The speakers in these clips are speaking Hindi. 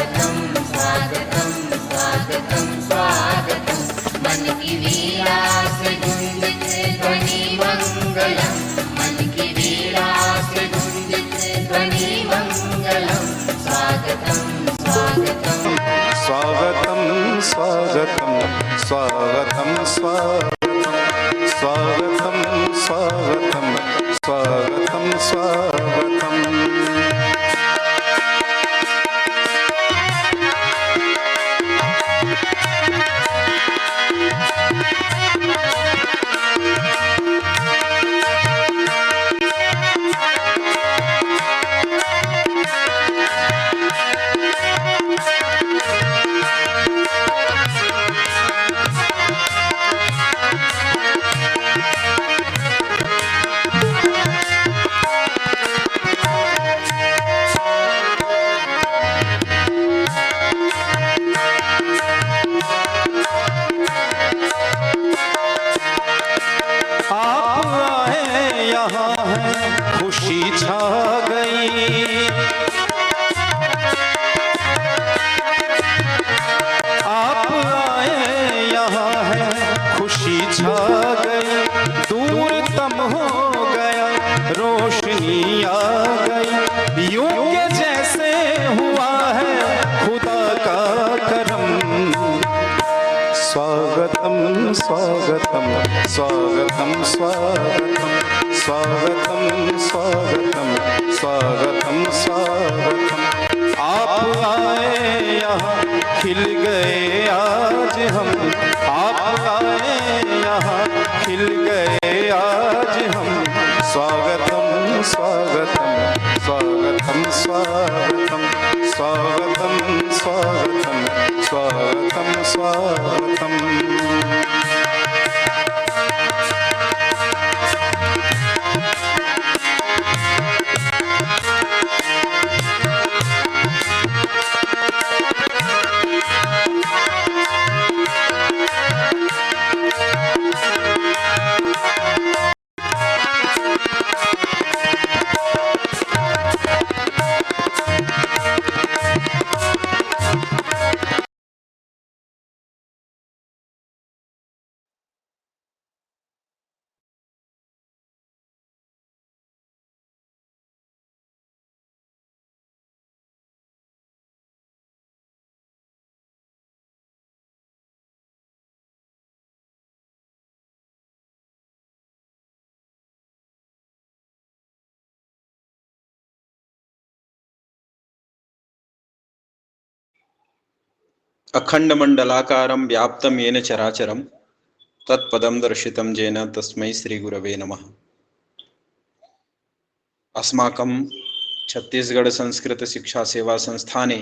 स्वागतम स्वागतम स्वागतम। मन की वीणा से गुंजित ध्वनि मंगलम, मन की वीणा से गुंजित ध्वनि मंगलम। स्वागतम स्वागतम स्वागतम स्वागतम स्वागतम स्वागतम स्वागतम स्वागतम स्वागतम। खुशी छा गई, आप आए यहाँ है खुशी छा गई। दूर तम हो गया रोशनी आ गई, यूं के जैसे हुआ है खुदा का करम। स्वागतम स्वागतम स्वागतम स्वागतम स्वागतम स्वागतम स्वागतम स्वागतम। आप आए यहाँ खिल गए आज हम, आप आए यहाँ खिल गए आज हम। स्वागतम स्वागतम स्वागतम स्वागतम स्वागतम स्वागतम स्वागतम स्वागतम। अखंड मंडलाकारं व्याप्तं येन चराचरं तत्पदं दर्शितं येन तस्मै श्री गुरवे नमः। अस्माकं छत्तीसगढ़ संस्कृत शिक्षा सेवा संस्थाने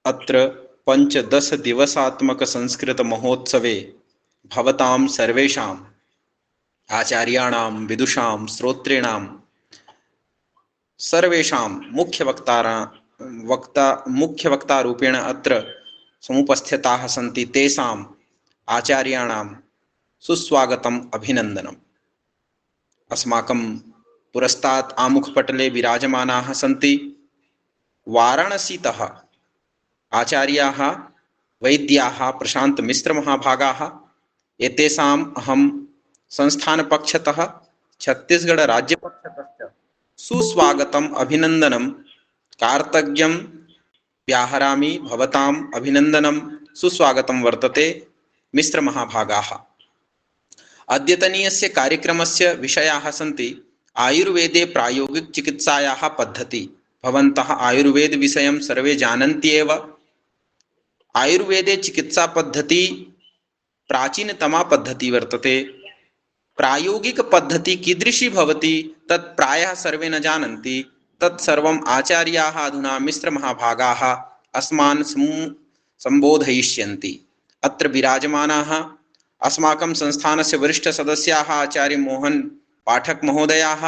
अत्र 15 दिवसात्मक संस्कृत महोत्सवे भवतां सर्वेषां आचार्याणां विदुषां श्रोत्रेणां सर्वेषां मुख्य वक्तारूपेण अत्र समुपस्थिताः सन्ति। तेषाम् आचार्याणां सुस्वागतम् अभिनन्दनम्। अस्माकं पुरस्तात् आमुखपटले विराजमानाः सन्ति वाराणसीतः आचार्याः वैद्याः प्रशांत मिश्र महाभागाः। एतेषाम् अहं संस्थानपक्षतः छत्तीसगढ़ राज्यपक्षतः सुस्वागतम् अभिनन्दनं कार्तज्ञं व्याहरामि। भवताम् अभिनन्दनं सुस्वागतं वर्तते मिश्र महाभागाः। अद्यतनीयस्य कार्यक्रमस्य विषयाः सन्ति आयुर्वेदे प्रायोगिक चिकित्सायाः पद्धति। भवन्तः आयुर्वेद विषयं सर्वे जानन्ति एव। आयुर्वेदे चिकित्सा पद्धति प्राचीनतमा पद्धति वर्तते। प्रायोगिक पद्धति कीदृशी भवति तत् प्रायः सर्वे न जानन्ति। तत्सर्वम् आचार्याः अधुना मिश्र महाभागाः अस्मान् सम्बोधयिष्यन्ति। अत्र विराजमानाः अस्माकं संस्थानस्य वरिष्ठ सदस्याः आचार्य मोहन पाठक महोदयाः,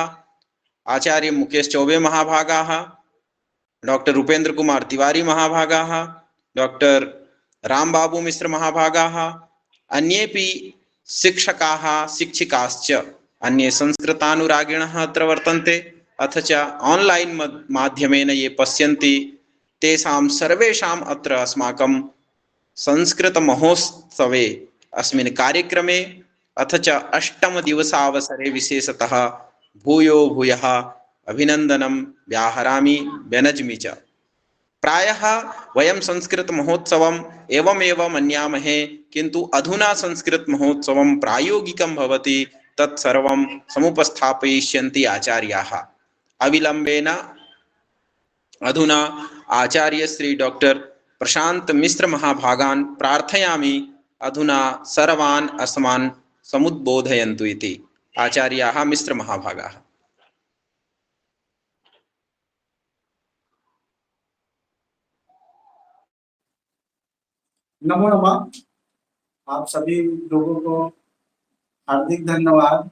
आचार्य मुकेश चौबे महाभागाः, डॉक्टर रूपेंद्र कुमार तिवारी महाभागाः, डॉक्टर रामबाबू मिश्र महाभागाः, अन्येपि शिक्षकाः शिक्षिकाश्च अन्ये संस्कृतानुरागिणः अत्र वर्तन्ते। अथ च ऑनलाइन माध्यमेन ये पश्यन्ति तेषां सर्वेषाम् अत्र अस्माकं संस्कृतमहोत्सवे अस्मिन् कार्यक्रमे अथ च अष्टमदिवसावसरे विशेषतः भूयो भूयः अभिनन्दनं व्याहरामि व्यनज्मि च। प्रायः वयं संस्कृतमहोत्सवम् एवमेव मन्यामहे, किन्तु अधुना संस्कृतमहोत्सवं प्रायोगिकं भवति, तत्सर्वं समुपस्थापयिष्यन्ति आचार्याः। अविलम्बेन अधुना आचार्य श्री डॉक्टर प्रशांत मिश्र महाभागान् प्रार्थयामि अधुना सर्वान् अस्मान् समुद्बोधयन्तु इति। आचार्याः मिश्र महाभागाः। नमो नमः। आप सभी लोगों को हार्दिक धन्यवाद।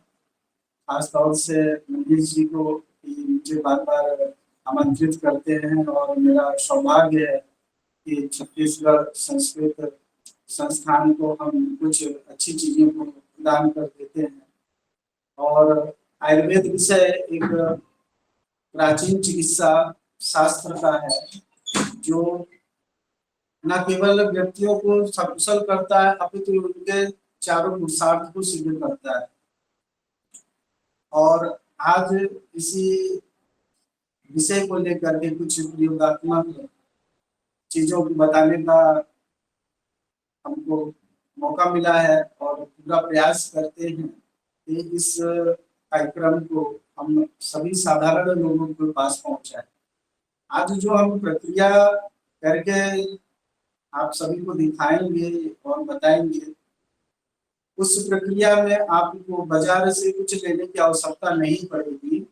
खास तौर से मंजीत जी को मुझे बार बार आमंत्रित करते हैं और मेरा सौभाग्य है कि छत्तीसगढ़ संस्कृत संस्थान को हम कुछ अच्छी चीज़ों को प्रदान कर देते हैं। और आयुर्वेद विषय एक प्राचीन चिकित्सा शास्त्र का है जो न केवल व्यक्तियों को सकुशल करता है अपितु उनके चारों पुरुषार्थ को सिद्ध करता है। और आज इसी विषय को लेकर के कुछ प्रयोगात्मक चीजों को बताने का हमको मौका मिला है और पूरा प्रयास करते हैं कि इस कार्यक्रम को हम सभी साधारण लोगों के पास पहुंचाएं। आज जो हम प्रक्रिया करके आप सभी को दिखाएंगे और बताएंगे, उस प्रक्रिया में आपको बाजार से कुछ लेने की आवश्यकता नहीं पड़ेगी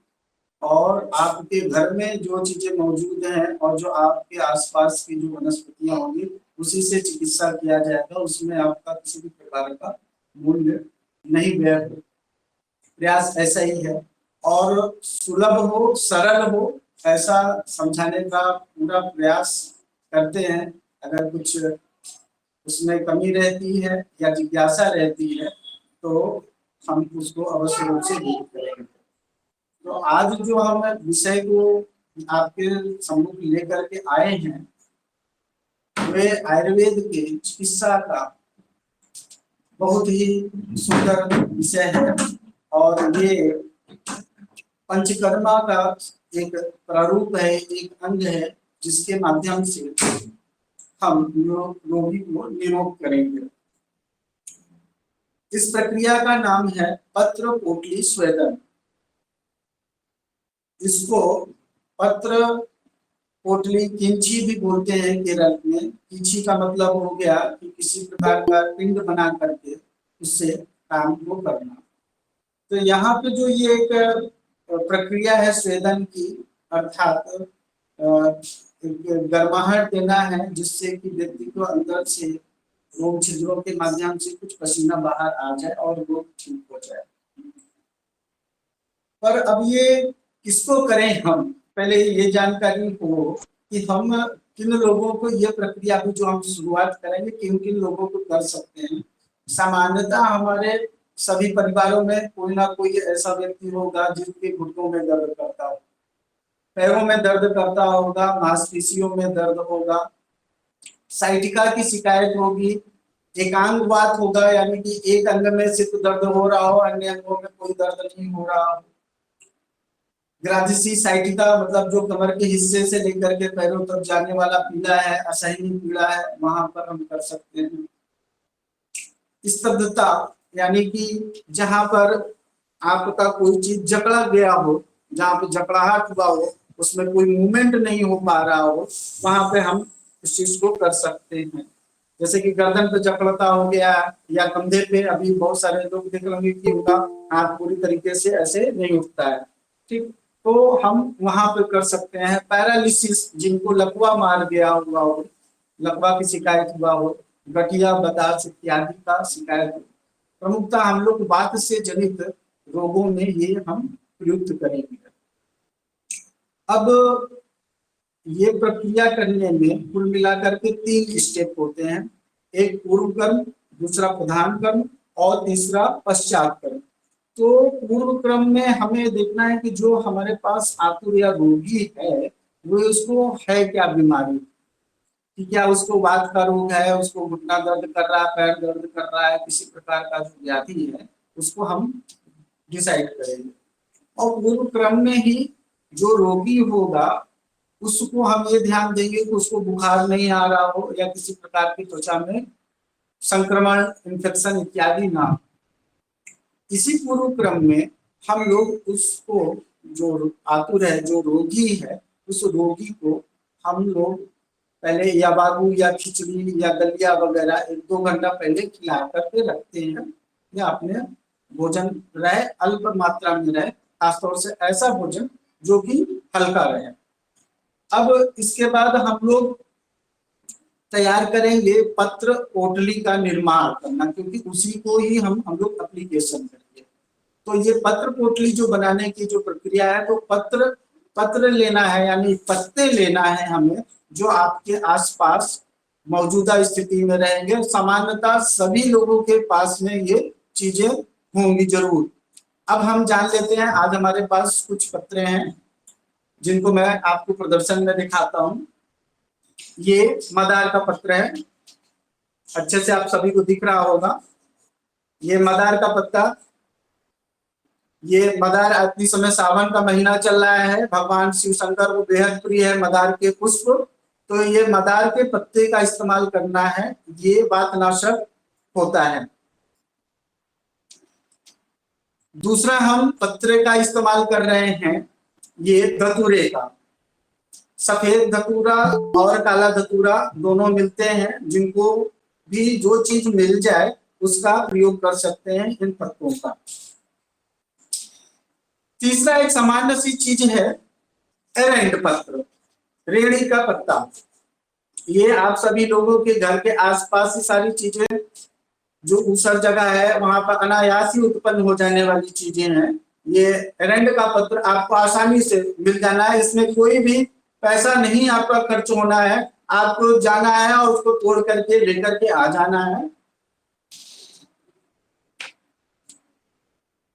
और आपके घर में जो चीजें मौजूद हैं और जो आपके आसपास की जो वनस्पतियां होंगी उसी से चिकित्सा किया जाएगा। उसमें आपका किसी भी प्रकार का मूल्य नहीं व्यय हो। प्रयास ऐसा ही है और सुलभ हो, सरल हो, ऐसा समझाने का पूरा प्रयास करते हैं। अगर कुछ उसमें कमी रहती है या जिज्ञासा रहती है तो हम उसको अवश्य रूप से दूर करेंगे। तो आज जो हम विषय को आपके सम्मुख लेकर के आए हैं वे आयुर्वेद के चिकित्सा का बहुत ही सुंदर विषय है और ये पंचकर्मा का एक प्रारूप है, एक अंग है जिसके माध्यम से हम रोगी को निरोग करेंगे। इस प्रक्रिया का नाम है पत्र पोटली स्वेदन। इसको पत्र पोटली किंची भी बोलते हैं केरल में। किंची का मतलब हो गया कि किसी प्रकार का पिंड बना करके उससे काम को करना। तो यहाँ पे जो ये एक प्रक्रिया है स्वेदन की, अर्थात गर्माहट देना है जिससे कि व्यक्ति को अंदर से रोग छिद्रों के माध्यम से कुछ पसीना बाहर आ जाए और रोग ठीक हो जाए। पर अब ये किसको करें हम, पहले ये जानकारी हो कि हम किन लोगों को ये प्रक्रिया भी जो हम शुरुआत करेंगे किन किन लोगों को कर सकते हैं। सामान्यतः हमारे सभी परिवारों में कोई ना कोई ऐसा व्यक्ति होगा जिसके घुटनों में दर्द करता हो, पैरों में दर्द करता होगा, मांसपेशियों में दर्द होगा, साइटिका की शिकायत होगी, एकांगवात होगा यानी कि एक अंग में सिर्फ दर्द हो रहा हो, अन्य अंगों में कोई दर्द नहीं हो रहा हो। ग्राजिसी साइटिका मतलब जो कमर के हिस्से से लेकर के पैरों तक जाने वाला पीड़ा है, असहनीय पीड़ा है, वहां पर हम कर सकते हैं। स्तब्धता यानी कि जहां पर आपका कोई चीज जकड़ा गया हो, जहां पे जकड़ाहट हुआ हो, उसमें कोई मूवमेंट नहीं हो पा रहा हो, वहां पे हम इस चीज को कर सकते हैं। जैसे कि गर्दन पे जकड़ता हो गया या कंधे पे, अभी बहुत सारे लोग देख लेंगे कि उनका हाथ पूरी तरीके से ऐसे नहीं उठता है, ठीक, तो हम वहां पे कर सकते हैं। पैरालिसिस, जिनको लकवा मार गया हुआ हो, लकवा की शिकायत हुआ हो, गठिया बदास इत्यादि का शिकायत हो, प्रमुखतः हम लोग वात से जनित रोगों में ये हम प्रयुक्त करेंगे। अब ये प्रक्रिया करने में कुल मिलाकर के 3 स्टेप होते हैं। एक पूर्व कर्म, दूसरा प्रधान कर्म और तीसरा पश्चात कर्म। तो पूर्व क्रम में हमें देखना है कि जो हमारे पास आतुर या रोगी है वो उसको है क्या बीमारी, कि क्या उसको वात का रोग है, उसको घुटना दर्द कर रहा है, पैर दर्द कर रहा है, किसी प्रकार का जो व्याधि है उसको हम डिसाइड करेंगे। और पूर्व क्रम में ही जो रोगी होगा उसको हम ये ध्यान देंगे कि उसको बुखार नहीं आ रहा हो या किसी प्रकार की त्वचा में संक्रमण, इन्फेक्शन इत्यादि ना हो। इसी पूर्व क्रम में हम लोग उसको, जो आतुर है, जो रोगी है, उस रोगी को हम लोग पहले या बाबू या खिचड़ी या दलिया वगैरह 1-2 घंटा पहले खिला करके रखते हैं, या अपने भोजन रहे अल्प मात्रा में रहे, खासतौर से ऐसा भोजन जो कि हल्का रहे। अब इसके बाद हम लोग तैयार करेंगे पत्र पोटली का निर्माण करना, क्योंकि उसी को ही हम लोग एप्लीकेशन करेंगे। तो ये पत्र पोटली जो बनाने की जो प्रक्रिया है, तो पत्र लेना है, यानी पत्ते लेना है हमें, जो आपके आसपास मौजूदा स्थिति में रहेंगे। सामान्यतः सभी लोगों के पास में ये चीजें होंगी जरूर। अब हम जान लेते हैं, आज हमारे पास कुछ पत्रे हैं जिनको मैं आपको प्रदर्शन में दिखाता हूँ। ये मदार का पत्र है, अच्छे से आप सभी को दिख रहा होगा। ये मदार का पत्ता, ये मदार इस समय सावन का महीना चल रहा है, भगवान शिव शंकर को बेहद प्रिय है मदार के पुष्प, तो ये मदार के पत्ते का इस्तेमाल करना है, ये वातनाशक होता है। दूसरा हम पत्रे का इस्तेमाल कर रहे हैं, ये धतूरे का। सफेद धतूरा और काला धतूरा दोनों मिलते हैं, जिनको भी जो चीज मिल जाए उसका प्रयोग कर सकते हैं इन पत्तों का। तीसरा एक सामान्य सी चीज है एरेंट पत्र, रेड़ी का पत्ता। ये आप सभी लोगों के घर के आसपास ही सारी चीजें जो ऊसर जगह है वहां पर अनायास ही उत्पन्न हो जाने वाली चीजें हैं। ये एरेंट का पत्र आपको आसानी से मिल जाना है, इसमें कोई भी पैसा नहीं आपका खर्च होना है, आपको जाना है और उसको तोड़ करके लेकर के आ जाना है।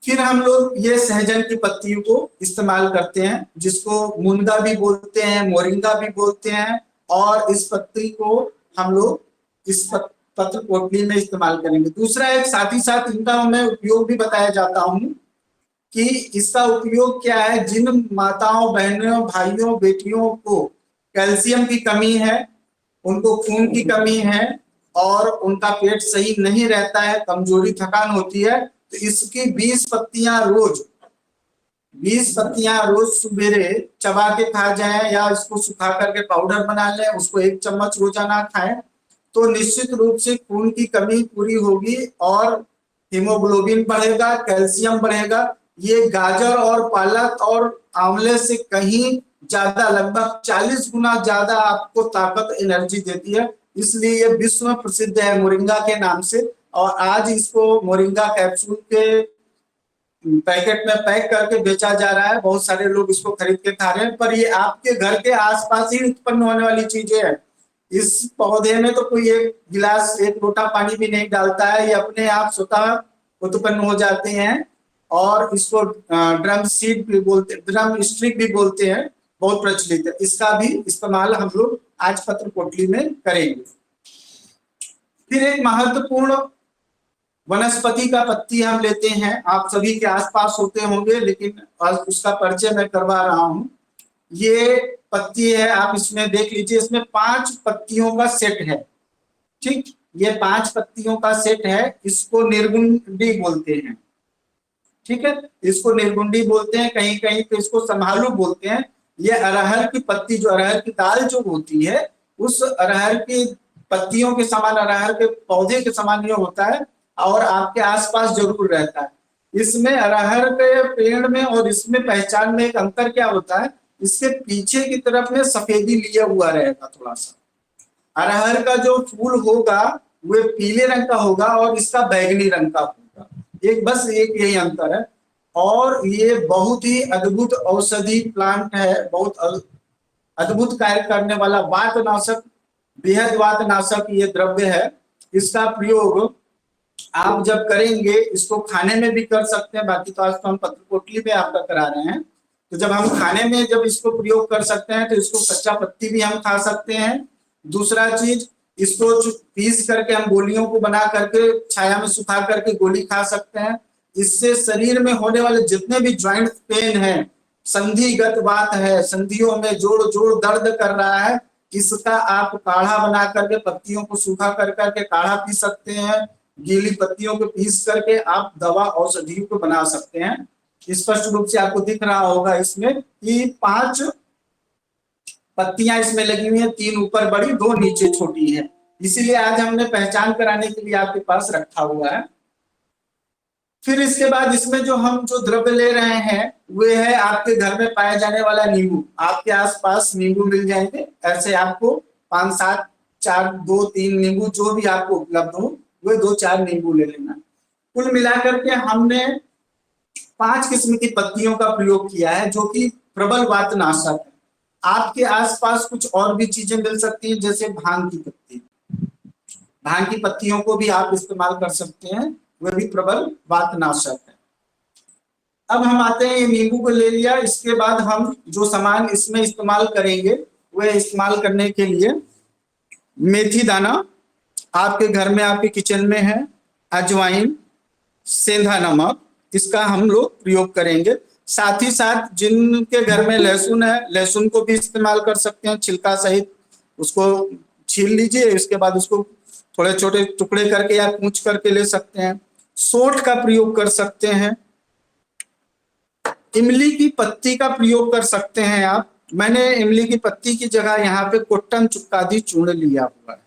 फिर हम लोग ये सहजन की पत्तियों को इस्तेमाल करते हैं, जिसको मुनगा भी बोलते हैं, मोरिंगा भी बोलते हैं, और इस पत्ती को हम लोग इस पत्र पोटली में इस्तेमाल करेंगे। दूसरा एक साथ ही साथ इनका मैं उपयोग भी बताया जाता हूँ कि इसका उपयोग क्या है। जिन माताओं, बहनों, भाइयों, बेटियों को कैल्शियम की कमी है, उनको खून की कमी है और उनका पेट सही नहीं रहता है, कमजोरी, थकान होती है, तो इसकी 20 पत्तियां रोज सुबेरे चबा के खा जाएं, या इसको सुखा करके पाउडर बना लें, उसको 1 चम्मच रोजाना खाएं, तो निश्चित रूप से खून की कमी पूरी होगी और हीमोग्लोबिन बढ़ेगा, कैल्शियम बढ़ेगा। ये गाजर और पालक और आंवले से कहीं ज्यादा, लगभग 40 गुना ज्यादा आपको ताकत, एनर्जी देती है। इसलिए ये विश्व में प्रसिद्ध है मोरिंगा के नाम से, और आज इसको मोरिंगा कैप्सूल के पैकेट में पैक करके बेचा जा रहा है। बहुत सारे लोग इसको खरीद के खा रहे हैं, पर ये आपके घर के आसपास ही उत्पन्न होने वाली चीजें है। इस पौधे में तो कोई एक गिलास, 1 लोटा पानी भी नहीं डालता है, ये अपने आप स्वतः उत्पन्न हो जाते हैं। और इसको ड्रम सीड भी बोलते, ड्रम स्टिक भी बोलते हैं, बहुत प्रचलित है। इसका भी इस्तेमाल हम लोग आज पत्र पोटली में करेंगे। फिर एक महत्वपूर्ण वनस्पति का पत्ती हम लेते हैं, आप सभी के आसपास होते होंगे, लेकिन आज उसका परिचय मैं करवा रहा हूं। ये पत्ती है, आप इसमें देख लीजिए, इसमें 5 पत्तियों का सेट है। ठीक, ये 5 पत्तियों का सेट है, इसको निर्गुंडी बोलते हैं। ठीक है, इसको निर्गुंडी बोलते हैं, कहीं कहीं पे इसको संभालू बोलते हैं। ये अरहर की पत्ती, जो अरहर की दाल जो होती है, उस अरहर की पत्तियों के समान, अरहर के पौधे के समान ये होता है और आपके आसपास जरूर रहता है। इसमें अरहर के पेड़ में और इसमें पहचान में एक अंतर क्या होता है, इसके पीछे की तरफ में सफेदी लिया हुआ रहेगा थोड़ा सा। अरहर का जो फूल होगा वो पीले रंग का होगा और इसका बैगनी रंग का होगा, एक बस एक यही अंतर है। और ये बहुत ही अद्भुत औषधि प्लांट है, बहुत अद्भुत कार्य करने वाला वातनाशक, बेहद वातनाशक ये द्रव्य है। इसका प्रयोग आप जब करेंगे, इसको खाने में भी कर सकते हैं, बाकी तो आज तो हम पत्र पोटली में आपका करा रहे हैं। तो जब हम खाने में जब इसको प्रयोग कर सकते हैं, तो इसको कच्चा पत्ती भी हम खा सकते हैं, दूसरा चीज, इसको पीस करके हम गोलियों को बना करके छाया में सुखा करके गोली खा सकते हैं। इससे शरीर में होने वाले जितने भी ज्वाइंट पेन है, संधिगत बात है, संधियों में जोड़ जोड़ दर्द कर रहा है, इसका आप काढ़ा बना करके पत्तियों को सूखा कर करके काढ़ा पी सकते हैं। गीली पत्तियों को पीस करके आप दवा औषधियों को बना सकते हैं। स्पष्ट रूप से आपको दिख रहा होगा इसमें कि 5 पत्तियां इसमें लगी हुई हैं, 3 ऊपर बड़ी, 2 नीचे छोटी है। इसीलिए आज हमने पहचान कराने के लिए आपके पास रखा हुआ है। फिर इसके बाद इसमें जो द्रव्य ले रहे हैं वे है आपके घर में पाया जाने वाला नींबू। आपके आसपास नींबू मिल जाएंगे, ऐसे आपको 5 7 4 2 3 नींबू जो भी आपको उपलब्ध हो वे 2 4 नींबू ले लेना। कुल मिलाकर के हमने 5 किस्म की पत्तियों का प्रयोग किया है जो कि प्रबल वातनाशक है। आपके आसपास कुछ और भी चीजें मिल सकती हैं, जैसे भांग की पत्ती। भांग की पत्तियों को भी आप इस्तेमाल कर सकते हैं, वह भी प्रबल वातनाशक है। अब हम आते हैं, नींबू को ले लिया, इसके बाद हम जो सामान इसमें इस्तेमाल करेंगे वह इस्तेमाल करने के लिए मेथी दाना आपके घर में, आपके किचन में है, अजवाइन, सेंधा नमक, इसका हम लोग प्रयोग करेंगे। साथ ही साथ जिनके घर में लहसुन है, लहसुन को भी इस्तेमाल कर सकते हैं, छिलका सहित उसको छील लीजिए, इसके बाद उसको थोड़े छोटे टुकड़े करके या कूच करके ले सकते हैं। सोंठ का प्रयोग कर सकते हैं, इमली की पत्ती का प्रयोग कर सकते हैं आप। मैंने इमली की पत्ती की जगह यहाँ पे कोट्टम चुक्कादी चूर्ण लिया हुआ है।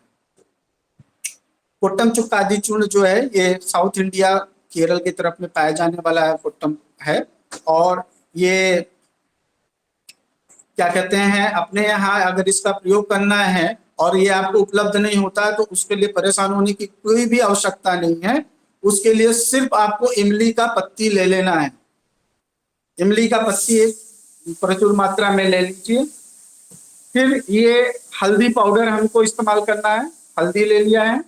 कोट्टम चुक्कादी चूर्ण जो है ये साउथ इंडिया केरल की तरफ में पाया जाने वाला है कोट्टम है, और ये क्या कहते हैं, अपने यहाँ अगर इसका प्रयोग करना है और ये आपको उपलब्ध नहीं होता है तो उसके लिए परेशान होने की कोई भी आवश्यकता नहीं है। उसके लिए सिर्फ आपको इमली का पत्ती ले लेना है। इमली का पत्ती एक प्रचुर मात्रा में ले लीजिए। फिर ये हल्दी पाउडर हमको इस्तेमाल करना है, हल्दी ले लिया है,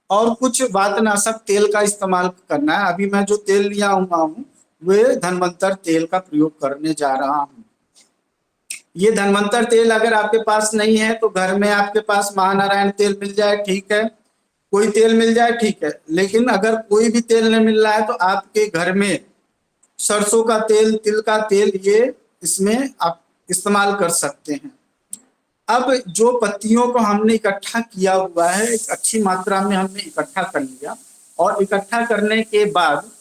और कुछ वातनाशक तेल का इस्तेमाल करना है। अभी मैं जो तेल लिया हुआ हूँ वे धन्वंतर तेल का प्रयोग करने जा रहा हूँ। ये धन्वंतर तेल अगर आपके पास नहीं है तो घर में आपके पास महानारायण तेल मिल जाए ठीक है, कोई तेल मिल जाए ठीक है, लेकिन अगर कोई भी तेल नहीं मिल रहा है तो आपके घर में सरसों का तेल, तिल का तेल, ये इसमें आप इस्तेमाल कर सकते हैं। अब जो पत्तियों को हमने इकट्ठा किया हुआ है, एक अच्छी मात्रा में हमने इकट्ठा कर लिया, और इकट्ठा करने के बाद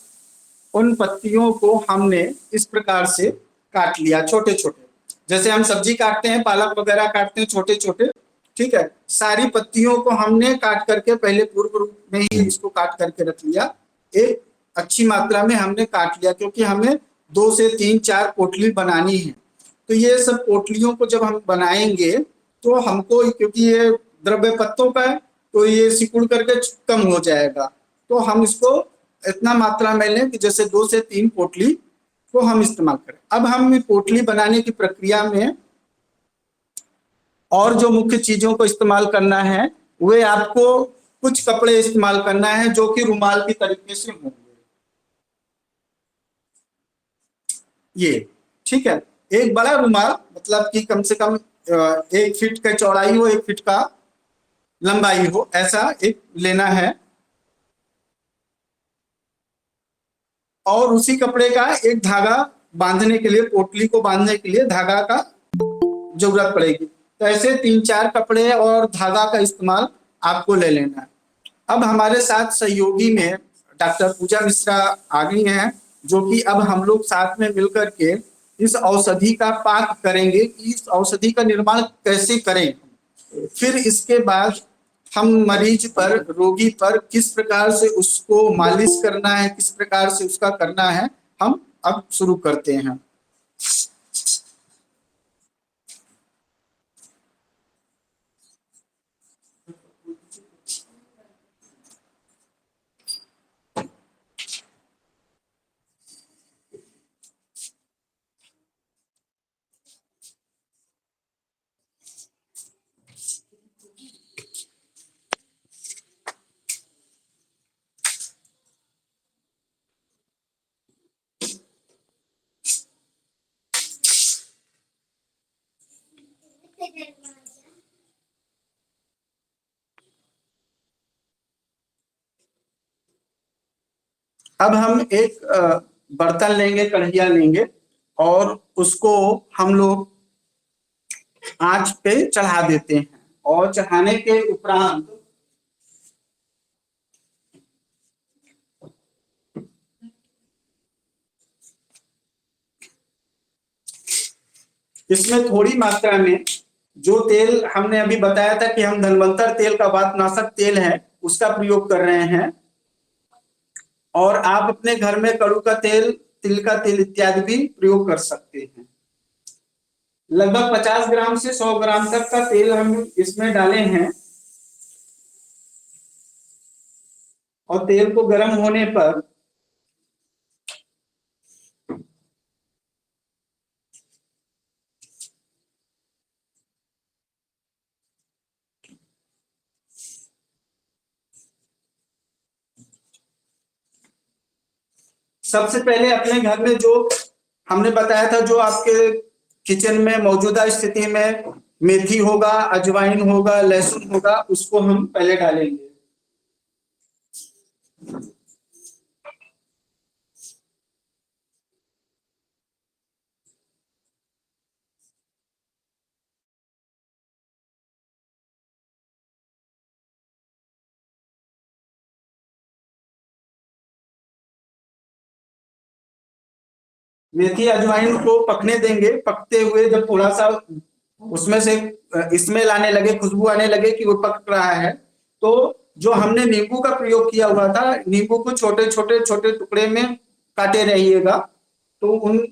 उन पत्तियों को हमने इस प्रकार से काट लिया छोटे छोटे, जैसे हम सब्जी काटते हैं, पालक वगैरह काटते हैं छोटे छोटे, ठीक है। सारी पत्तियों को हमने काट करके पहले पूर्व रूप में ही इसको काट करके रख लिया। एक अच्छी मात्रा में हमने काट लिया, क्योंकि हमें 2 से 3 4 पोटली बनानी है। तो ये सब पोटलियों को जब हम बनाएंगे तो हमको, क्योंकि ये द्रव्य पत्तों का है तो ये सिकुड़ करके कम हो जाएगा, तो हम इसको इतना मात्रा में लें कि जैसे 2 से 3 पोटली को हम इस्तेमाल करें। अब हम पोटली बनाने की प्रक्रिया में और जो मुख्य चीजों को इस्तेमाल करना है वे आपको कुछ कपड़े इस्तेमाल करना है जो कि रुमाल की तरीके से होंगे, ये ठीक है। एक बड़ा रुमाल, मतलब कि कम से कम 1 फीट का चौड़ाई हो, 1 फीट का लंबाई हो, ऐसा एक लेना है। और उसी कपड़े का एक धागा बांधने के लिए, पोटली को बांधने के लिए धागा का जरूरत पड़ेगी। तो ऐसे 3 4 कपड़े और धागा का इस्तेमाल आपको ले लेना है। अब हमारे साथ सहयोगी में डॉक्टर पूजा मिश्रा आ गई हैं, जो कि अब हम लोग साथ में मिलकर के इस औषधि का पाक करेंगे कि इस औषधि का निर्माण कैसे करें। फिर इसके बाद हम मरीज पर, रोगी पर किस प्रकार से उसको मालिश करना है, किस प्रकार से उसका करना है, हम अब शुरू करते हैं। अब हम एक बर्तन लेंगे, कढ़ैया लेंगे और उसको हम लोग आंच पे चढ़ा देते हैं और चढ़ाने के उपरांत इसमें थोड़ी मात्रा में जो तेल हमने अभी बताया था कि हम धन्वंतर तेल का वातनाशक तेल है उसका प्रयोग कर रहे हैं, और आप अपने घर में कड़ू का तेल, तिल का तेल इत्यादि भी प्रयोग कर सकते हैं। लगभग 50 ग्राम से 100 ग्राम तक का तेल हम इसमें डाले हैं और तेल को गर्म होने पर सबसे पहले अपने घर में जो हमने बताया था, जो आपके किचन में मौजूदा स्थिति में मेथी होगा, अजवाइन होगा, लहसुन होगा, उसको हम पहले डालेंगे। मेथी अजवाइन को पकने देंगे। पकते हुए जब थोड़ा सा उसमें से स्मेल आने लगे, खुशबू आने लगे कि वो पक रहा है, तो जो हमने नींबू का प्रयोग किया हुआ था, नींबू को छोटे छोटे छोटे टुकड़े में काटे रहिएगा। तो उन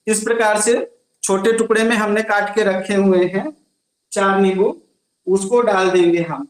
इस प्रकार से छोटे टुकड़े में हमने काट के रखे हुए हैं 4 नींबू, उसको डाल देंगे हम।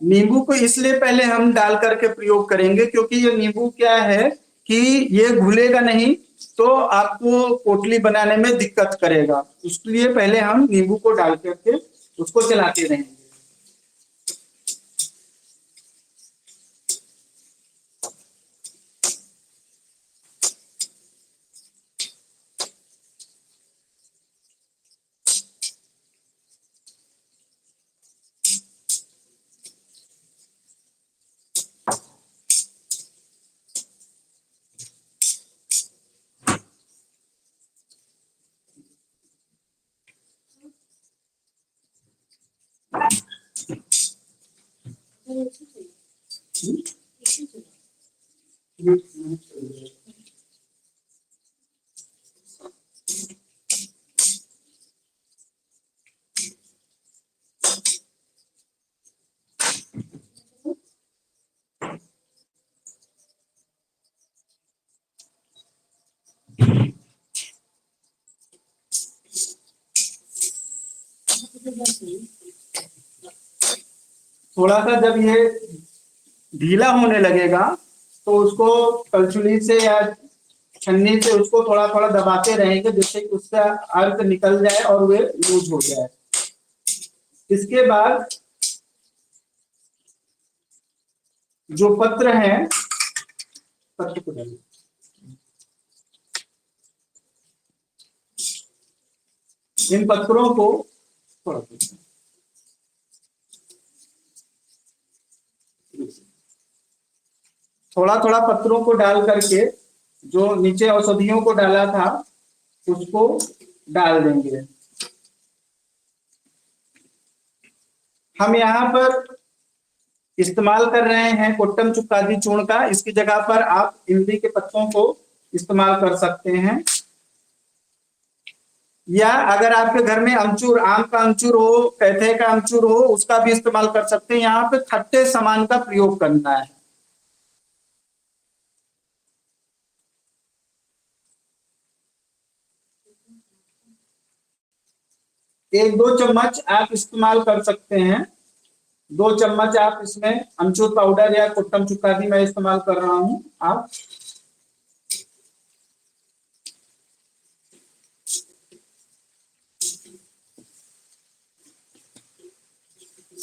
नींबू को इसलिए पहले हम डाल करके प्रयोग करेंगे क्योंकि ये नींबू क्या है कि ये घुलेगा नहीं, तो आपको पोटली बनाने में दिक्कत करेगा। इसलिए पहले हम नींबू को डाल करके उसको चलाते रहेंगे। थोड़ा सा जब ये ढीला होने लगेगा तो उसको कलछुली से या छन्नी से उसको थोड़ा थोड़ा दबाते रहेंगे, जिससे कि उसका अर्क निकल जाए और वे लूज हो जाए। इसके बाद जो पत्र हैं, पत्र को डालिए। इन पत्रों को थोड़ा थोड़ा पत्रों को डाल करके जो नीचे औषधियों को डाला था उसको डाल देंगे। हम यहाँ पर इस्तेमाल कर रहे हैं कोट्टम चुक्कादी चूर्ण का। इसकी जगह पर आप इमली के पत्तों को इस्तेमाल कर सकते हैं, या अगर आपके घर में अमचूर, आम का अमचूर हो, कैथे का अमचूर हो, उसका भी इस्तेमाल कर सकते हैं। यहाँ पे खट्टे सामान का प्रयोग करना है। 1-2 चम्मच आप इस्तेमाल कर सकते हैं। 2 चम्मच आप इसमें अमचूर पाउडर या कोट्टम चुक्कादी मैं इस्तेमाल कर रहा हूं। आप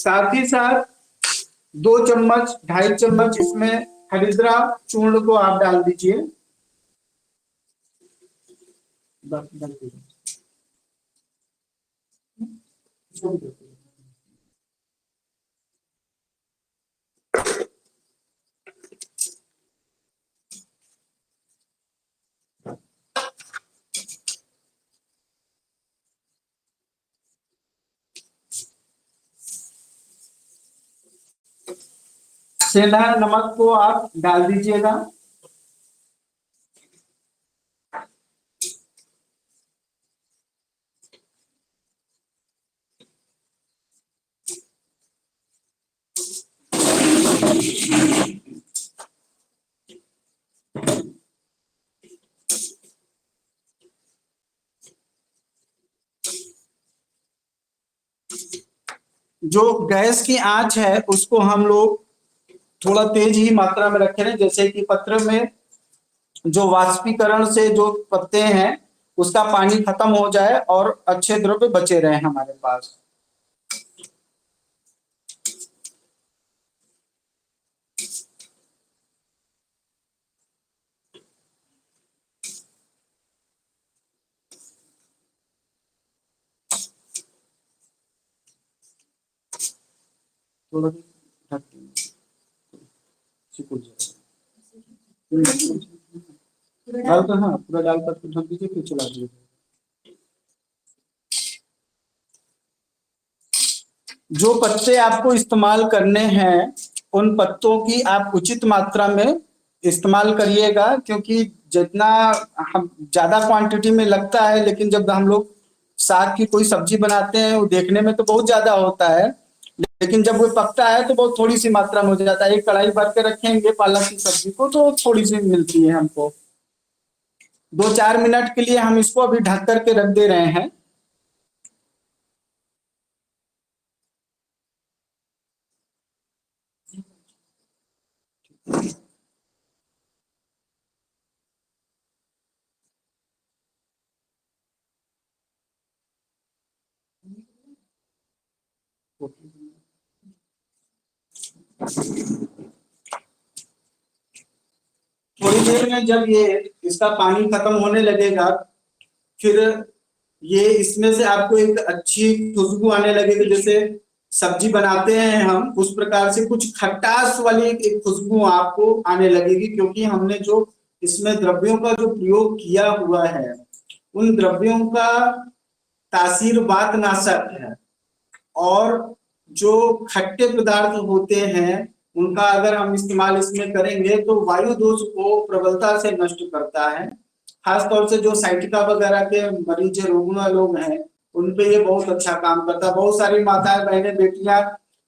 साथ ही साथ 2 चम्मच 2.5 चम्मच इसमें हरिद्रा चूर्ण को आप डाल दीजिए। सेंधा नमक को आप डाल दीजिएगा। जो गैस की आंच है उसको हम लोग थोड़ा तेज ही मात्रा में रखें, जैसे कि पत्र में जो वाष्पीकरण से जो पत्ते हैं उसका पानी खत्म हो जाए और अच्छे द्रव्य बचे रहे हमारे पास। थोड़ा ढक दीजिए। डाल कर, हाँ पूरा डाल कर ढक दीजिए, फिर चला दीजिए। जो पत्ते आपको इस्तेमाल करने हैं उन पत्तों की आप उचित मात्रा में इस्तेमाल करिएगा, क्योंकि जितना हम ज्यादा क्वांटिटी में लगता है, लेकिन जब हम लोग साग की कोई सब्जी बनाते हैं वो देखने में तो बहुत ज्यादा होता है, लेकिन जब वो पकता है तो बहुत थोड़ी सी मात्रा में हो जाता है। एक कढ़ाई भर के रखेंगे पालक की सब्जी को तो थोड़ी सी मिलती है हमको। 2-4 मिनट के लिए हम इसको अभी ढक करके रख दे रहे हैं। थोड़ी देर में जब ये इसका पानी खत्म होने लगेगा, फिर ये इसमें से आपको एक अच्छी खुशबू आने लगेगी, जैसे सब्जी बनाते हैं हम उस प्रकार से कुछ खटास वाली एक खुशबू आपको आने लगेगी, क्योंकि हमने जो इसमें द्रव्यों का जो प्रयोग किया हुआ है उन द्रव्यों का तासीर वातनाशक है, और जो खट्टे पदार्थ होते हैं उनका अगर हम इस्तेमाल इसमें करेंगे तो वायु दोष को प्रबलता से नष्ट करता है। खासतौर से जो साइटिका वगैरह के मरीज रोगुना लोग हैं उन पे ये बहुत अच्छा काम करता है। बहुत सारी माताएं बहनें बेटियां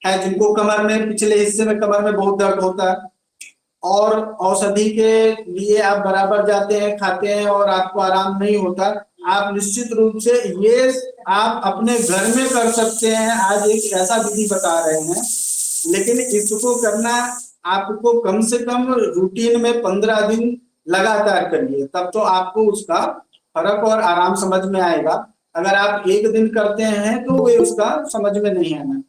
हैं जिनको कमर में पिछले हिस्से में कमर में बहुत दर्द होता है, और औषधि के लिए आप बराबर जाते हैं खाते हैं और आपको आराम नहीं होता, आप निश्चित रूप से ये आप अपने घर में कर सकते हैं। आज एक ऐसा विधि बता रहे हैं, लेकिन इसको करना आपको कम से कम रूटीन में 15 दिन लगातार करिए, तब तो आपको उसका फर्क और आराम समझ में आएगा। अगर आप एक दिन करते हैं तो वे उसका समझ में नहीं आना।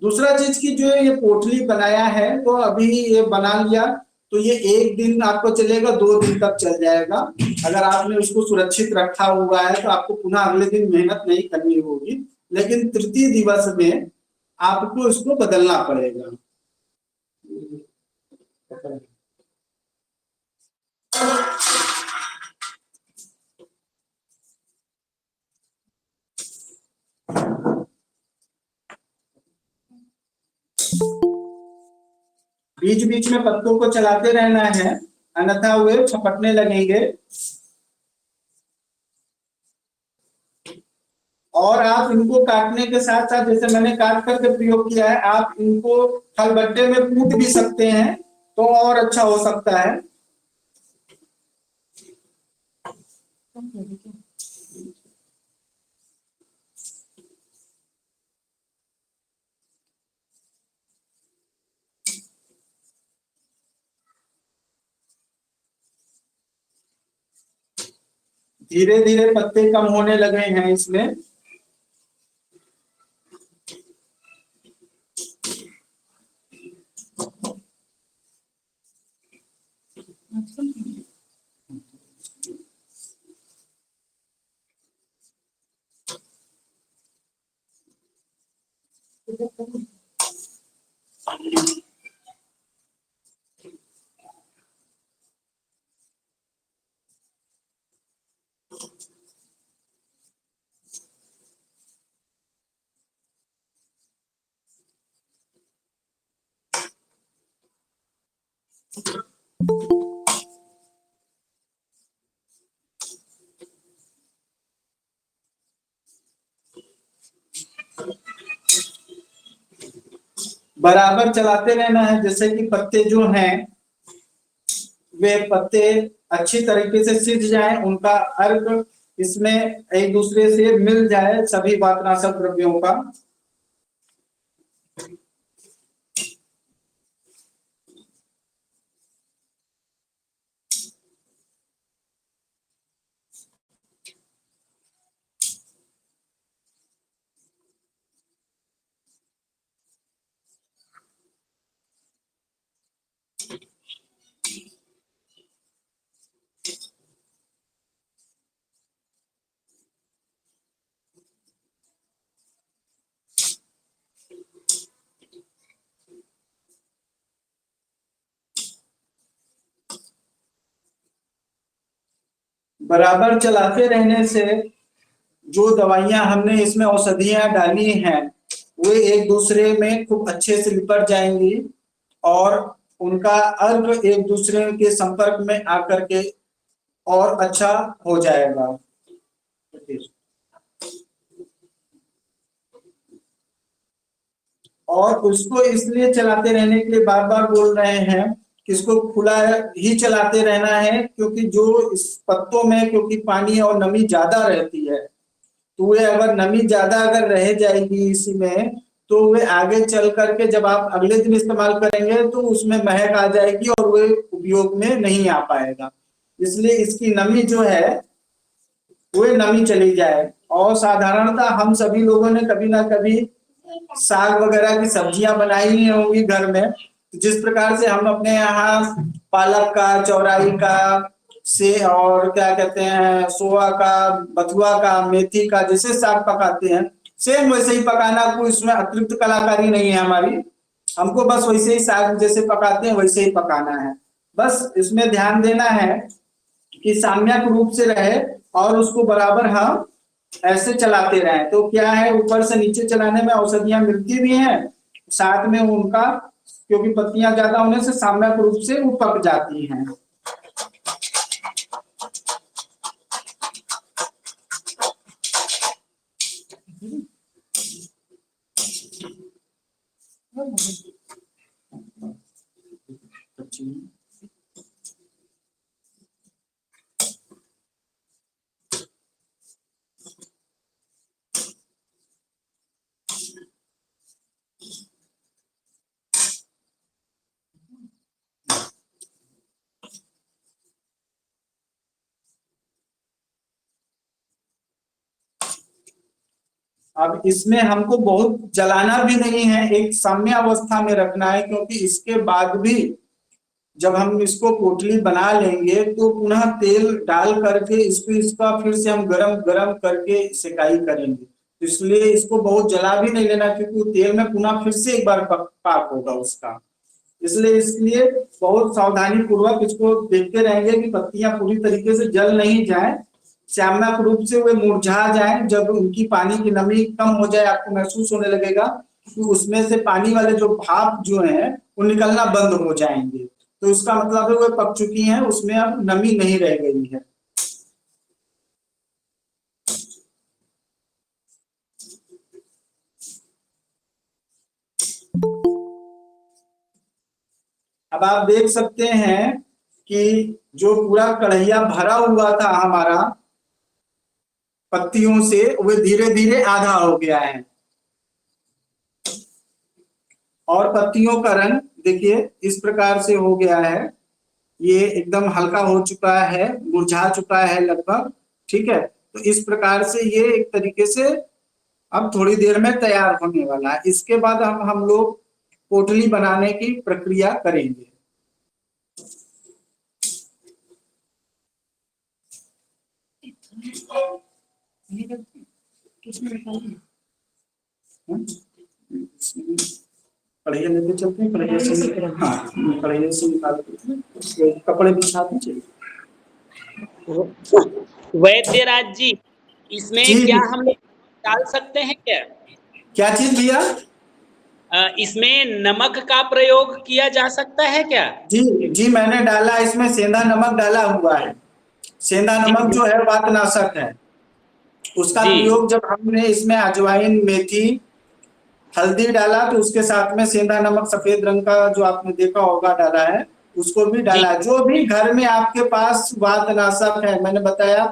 दूसरा चीज की जो ये पोटली बनाया है तो अभी ये बना लिया तो ये एक दिन आपको चलेगा, 2 दिन तक चल जाएगा। अगर आपने उसको सुरक्षित रखा हुआ है तो आपको पुनः अगले दिन मेहनत नहीं करनी होगी, लेकिन तृतीय दिवस में आपको इसको बदलना पड़ेगा। बीच बीच में पत्तों को चलाते रहना है, अन्यथा वे छपटने लगेंगे। और आप इनको काटने के साथ साथ, जैसे मैंने काट करके प्रयोग किया है, आप इनको खलबट्टे में कूट भी सकते हैं तो और अच्छा हो सकता है। धीरे धीरे पत्ते कम होने लगे हैं इसमें। बराबर चलाते रहना है, जैसे कि पत्ते जो हैं वे पत्ते अच्छी तरीके से सिज जाएं, उनका अर्क इसमें एक दूसरे से मिल जाए सभी वातनाशक द्रव्यों का। बराबर चलाते रहने से जो दवाइयां हमने इसमें औषधियां डाली हैं वे एक दूसरे में खूब अच्छे से लिपट जाएंगी और उनका अर्क एक दूसरे के संपर्क में आकर के और अच्छा हो जाएगा। और उसको इसलिए चलाते रहने के लिए बार बार बोल रहे हैं कि इसको खुला ही चलाते रहना है, क्योंकि जो इस पत्तों में क्योंकि पानी और नमी ज्यादा रहती है, तो वे अगर नमी ज्यादा अगर रह जाएगी इसी में तो वे आगे चल करके जब आप अगले दिन इस्तेमाल करेंगे तो उसमें महक आ जाएगी और वे उपयोग में नहीं आ पाएगा। इसलिए इसकी नमी जो है वे नमी चली जाए। और साधारणतः हम सभी लोगों ने कभी ना कभी साग वगैरह की सब्जियां बनाई ही होंगी घर में, जिस प्रकार से हम अपने यहाँ पालक का, चौराई का, से और क्या कहते हैं सोआ का, बथुआ का, मेथी का जैसे साग पकाते हैं, सेम वैसे ही पकाना, कोई इसमें अतिरिक्त कलाकारी नहीं है हमारी। हमको बस वैसे ही साग जैसे पकाते हैं वैसे ही पकाना है। बस इसमें ध्यान देना है कि साम्यक रूप से रहे और उसको बराबर हम ऐसे चलाते रहें। तो क्या है, ऊपर से नीचे चलाने में औषधियां मिलती भी हैं, साथ में उनका क्योंकि पत्तियां ज्यादा होने से साम्यक रूप से वो पक जाती हैं। अब इसमें हमको बहुत जलाना भी नहीं है, एक साम्य अवस्था में रखना है, क्योंकि इसके बाद भी जब हम इसको पोटली बना लेंगे तो पुनः तेल डाल करके इसका फिर से हम गरम गरम करके सिकाई करेंगे। तो इसलिए इसको बहुत जला भी नहीं लेना, क्योंकि तेल में पुनः फिर से एक बार पाक होगा उसका। इसलिए बहुत सावधानी पूर्वक इसको देखते रहेंगे कि पत्तियां पूरी तरीके से जल नहीं जाए, श्यामक रूप से वे मुरझा जाए। जब उनकी पानी की नमी कम हो जाए, आपको महसूस होने लगेगा कि उसमें से पानी वाले जो भाप जो है वो निकलना बंद हो जाएंगे, तो इसका मतलब है वे पक चुकी हैं, उसमें अब नमी नहीं रह गई है। अब आप देख सकते हैं कि जो पूरा कढ़ैया भरा हुआ था हमारा पत्तियों से, वो धीरे धीरे आधा हो गया है। और पत्तियों का रंग देखिए इस प्रकार से हो गया है, ये एकदम हल्का हो चुका है, मुरझा चुका है लगभग। ठीक है, तो इस प्रकार से ये एक तरीके से अब थोड़ी देर में तैयार होने वाला है। इसके बाद हम लोग पोटली बनाने की प्रक्रिया करेंगे। कढ़ैया लेके चलते हैं, कढ़ैया से, हाँ कढ़ैया से निकाल के उसके कपड़े बिछा दीजिए। वैद्यराज जी, इसमें जी क्या हम लोग डाल सकते हैं क्या? क्या चीज भैया? इसमें नमक का प्रयोग किया जा सकता है क्या? जी जी मैंने डाला, इसमें सेंधा नमक डाला हुआ है। सेंधा जी नमक जो है वातनाशक है, उसका जी प्रयोग जब हमने इसमें अजवाइन, मेथी, हल्दी डाला तो उसके साथ में सेंधा नमक सफेद रंग का जो आपने देखा होगा डाला है, उसको भी जी डाला है। जो भी घर में आपके पास वातनाशक है, मैंने बताया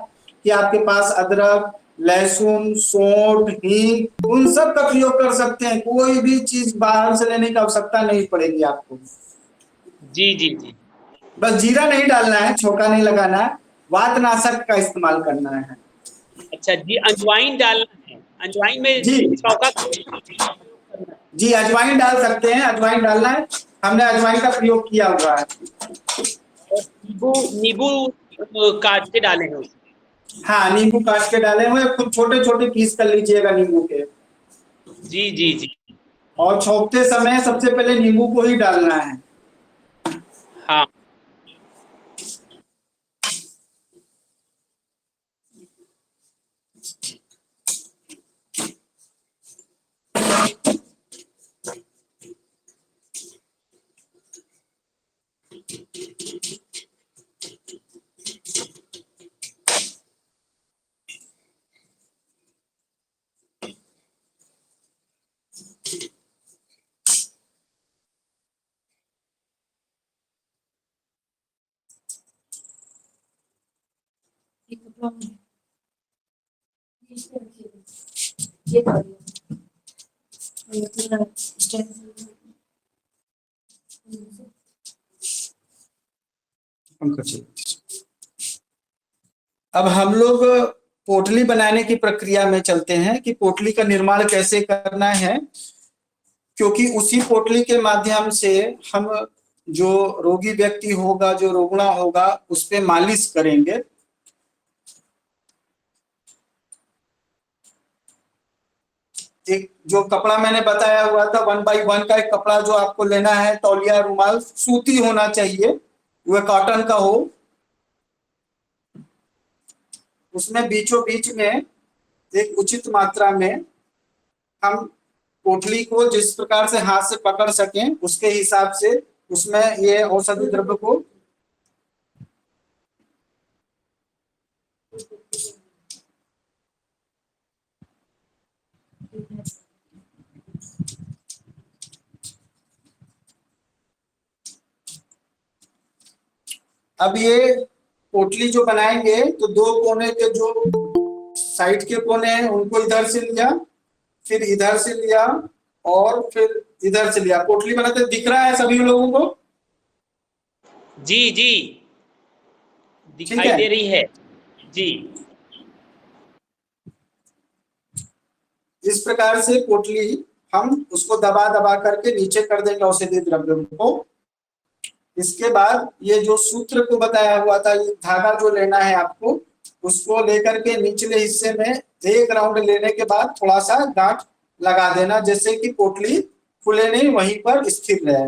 कि आपके पास अदरक, लहसुन, सौंठ, हींग, उन सब का प्रयोग कर सकते हैं। कोई भी चीज बाहर से लेने की आवश्यकता नहीं पड़ेगी आपको। जी जी जी। बस जीरा नहीं डालना है, छोका नहीं लगाना है, वातनाशक का इस्तेमाल करना है। अच्छा जी, अजवाइन डालना है, अजवाइन में जी चौका करना है। जी अजवाइन डाल सकते हैं, अजवाइन डालना है, हमने अजवाइन का प्रयोग किया हुआ है। और नींबू, नींबू काट के डाले हैं उसमें। हाँ नींबू काट के डाले हुए, कुछ छोटे छोटे पीस कर लीजिएगा नींबू के। जी जी जी। और छोंकते समय सबसे पहले नींबू को ही डालना है। हाँ। अब हम लोग पोटली बनाने की प्रक्रिया में चलते हैं कि पोटली का निर्माण कैसे करना है, क्योंकि उसी पोटली के माध्यम से हम जो रोगी व्यक्ति होगा, जो रोगना होगा, उस पे मालिश करेंगे। एक जो कपड़ा मैंने बताया हुआ था 1x1 का एक कपड़ा जो आपको लेना है, तौलिया, रुमाल, सूती होना चाहिए, वह कॉटन का हो। उसमें बीचों बीच में एक उचित मात्रा में हम पोटली को जिस प्रकार से हाथ से पकड़ सकें उसके हिसाब से उसमें ये औषधि द्रव्य को अब ये पोटली जो बनाएंगे तो दो कोने के जो साइड के कोने हैं उनको इधर से लिया, फिर इधर से लिया और फिर इधर से लिया। पोटली बनाते दिख रहा है सभी लोगों को? जी जी, ठीक दिखाई है। दे रही है। जी इस प्रकार से पोटली हम उसको दबा दबा करके नीचे कर देंगे औषधि द्रव्य को। इसके बाद ये जो सूत्र को बताया हुआ था, ये धागा जो लेना है आपको, उसको लेकर के निचले हिस्से में एक राउंड लेने के बाद थोड़ा सा गांठ लगा देना, जैसे कि पोटली खुले नहीं, वहीं पर स्थिर रहे।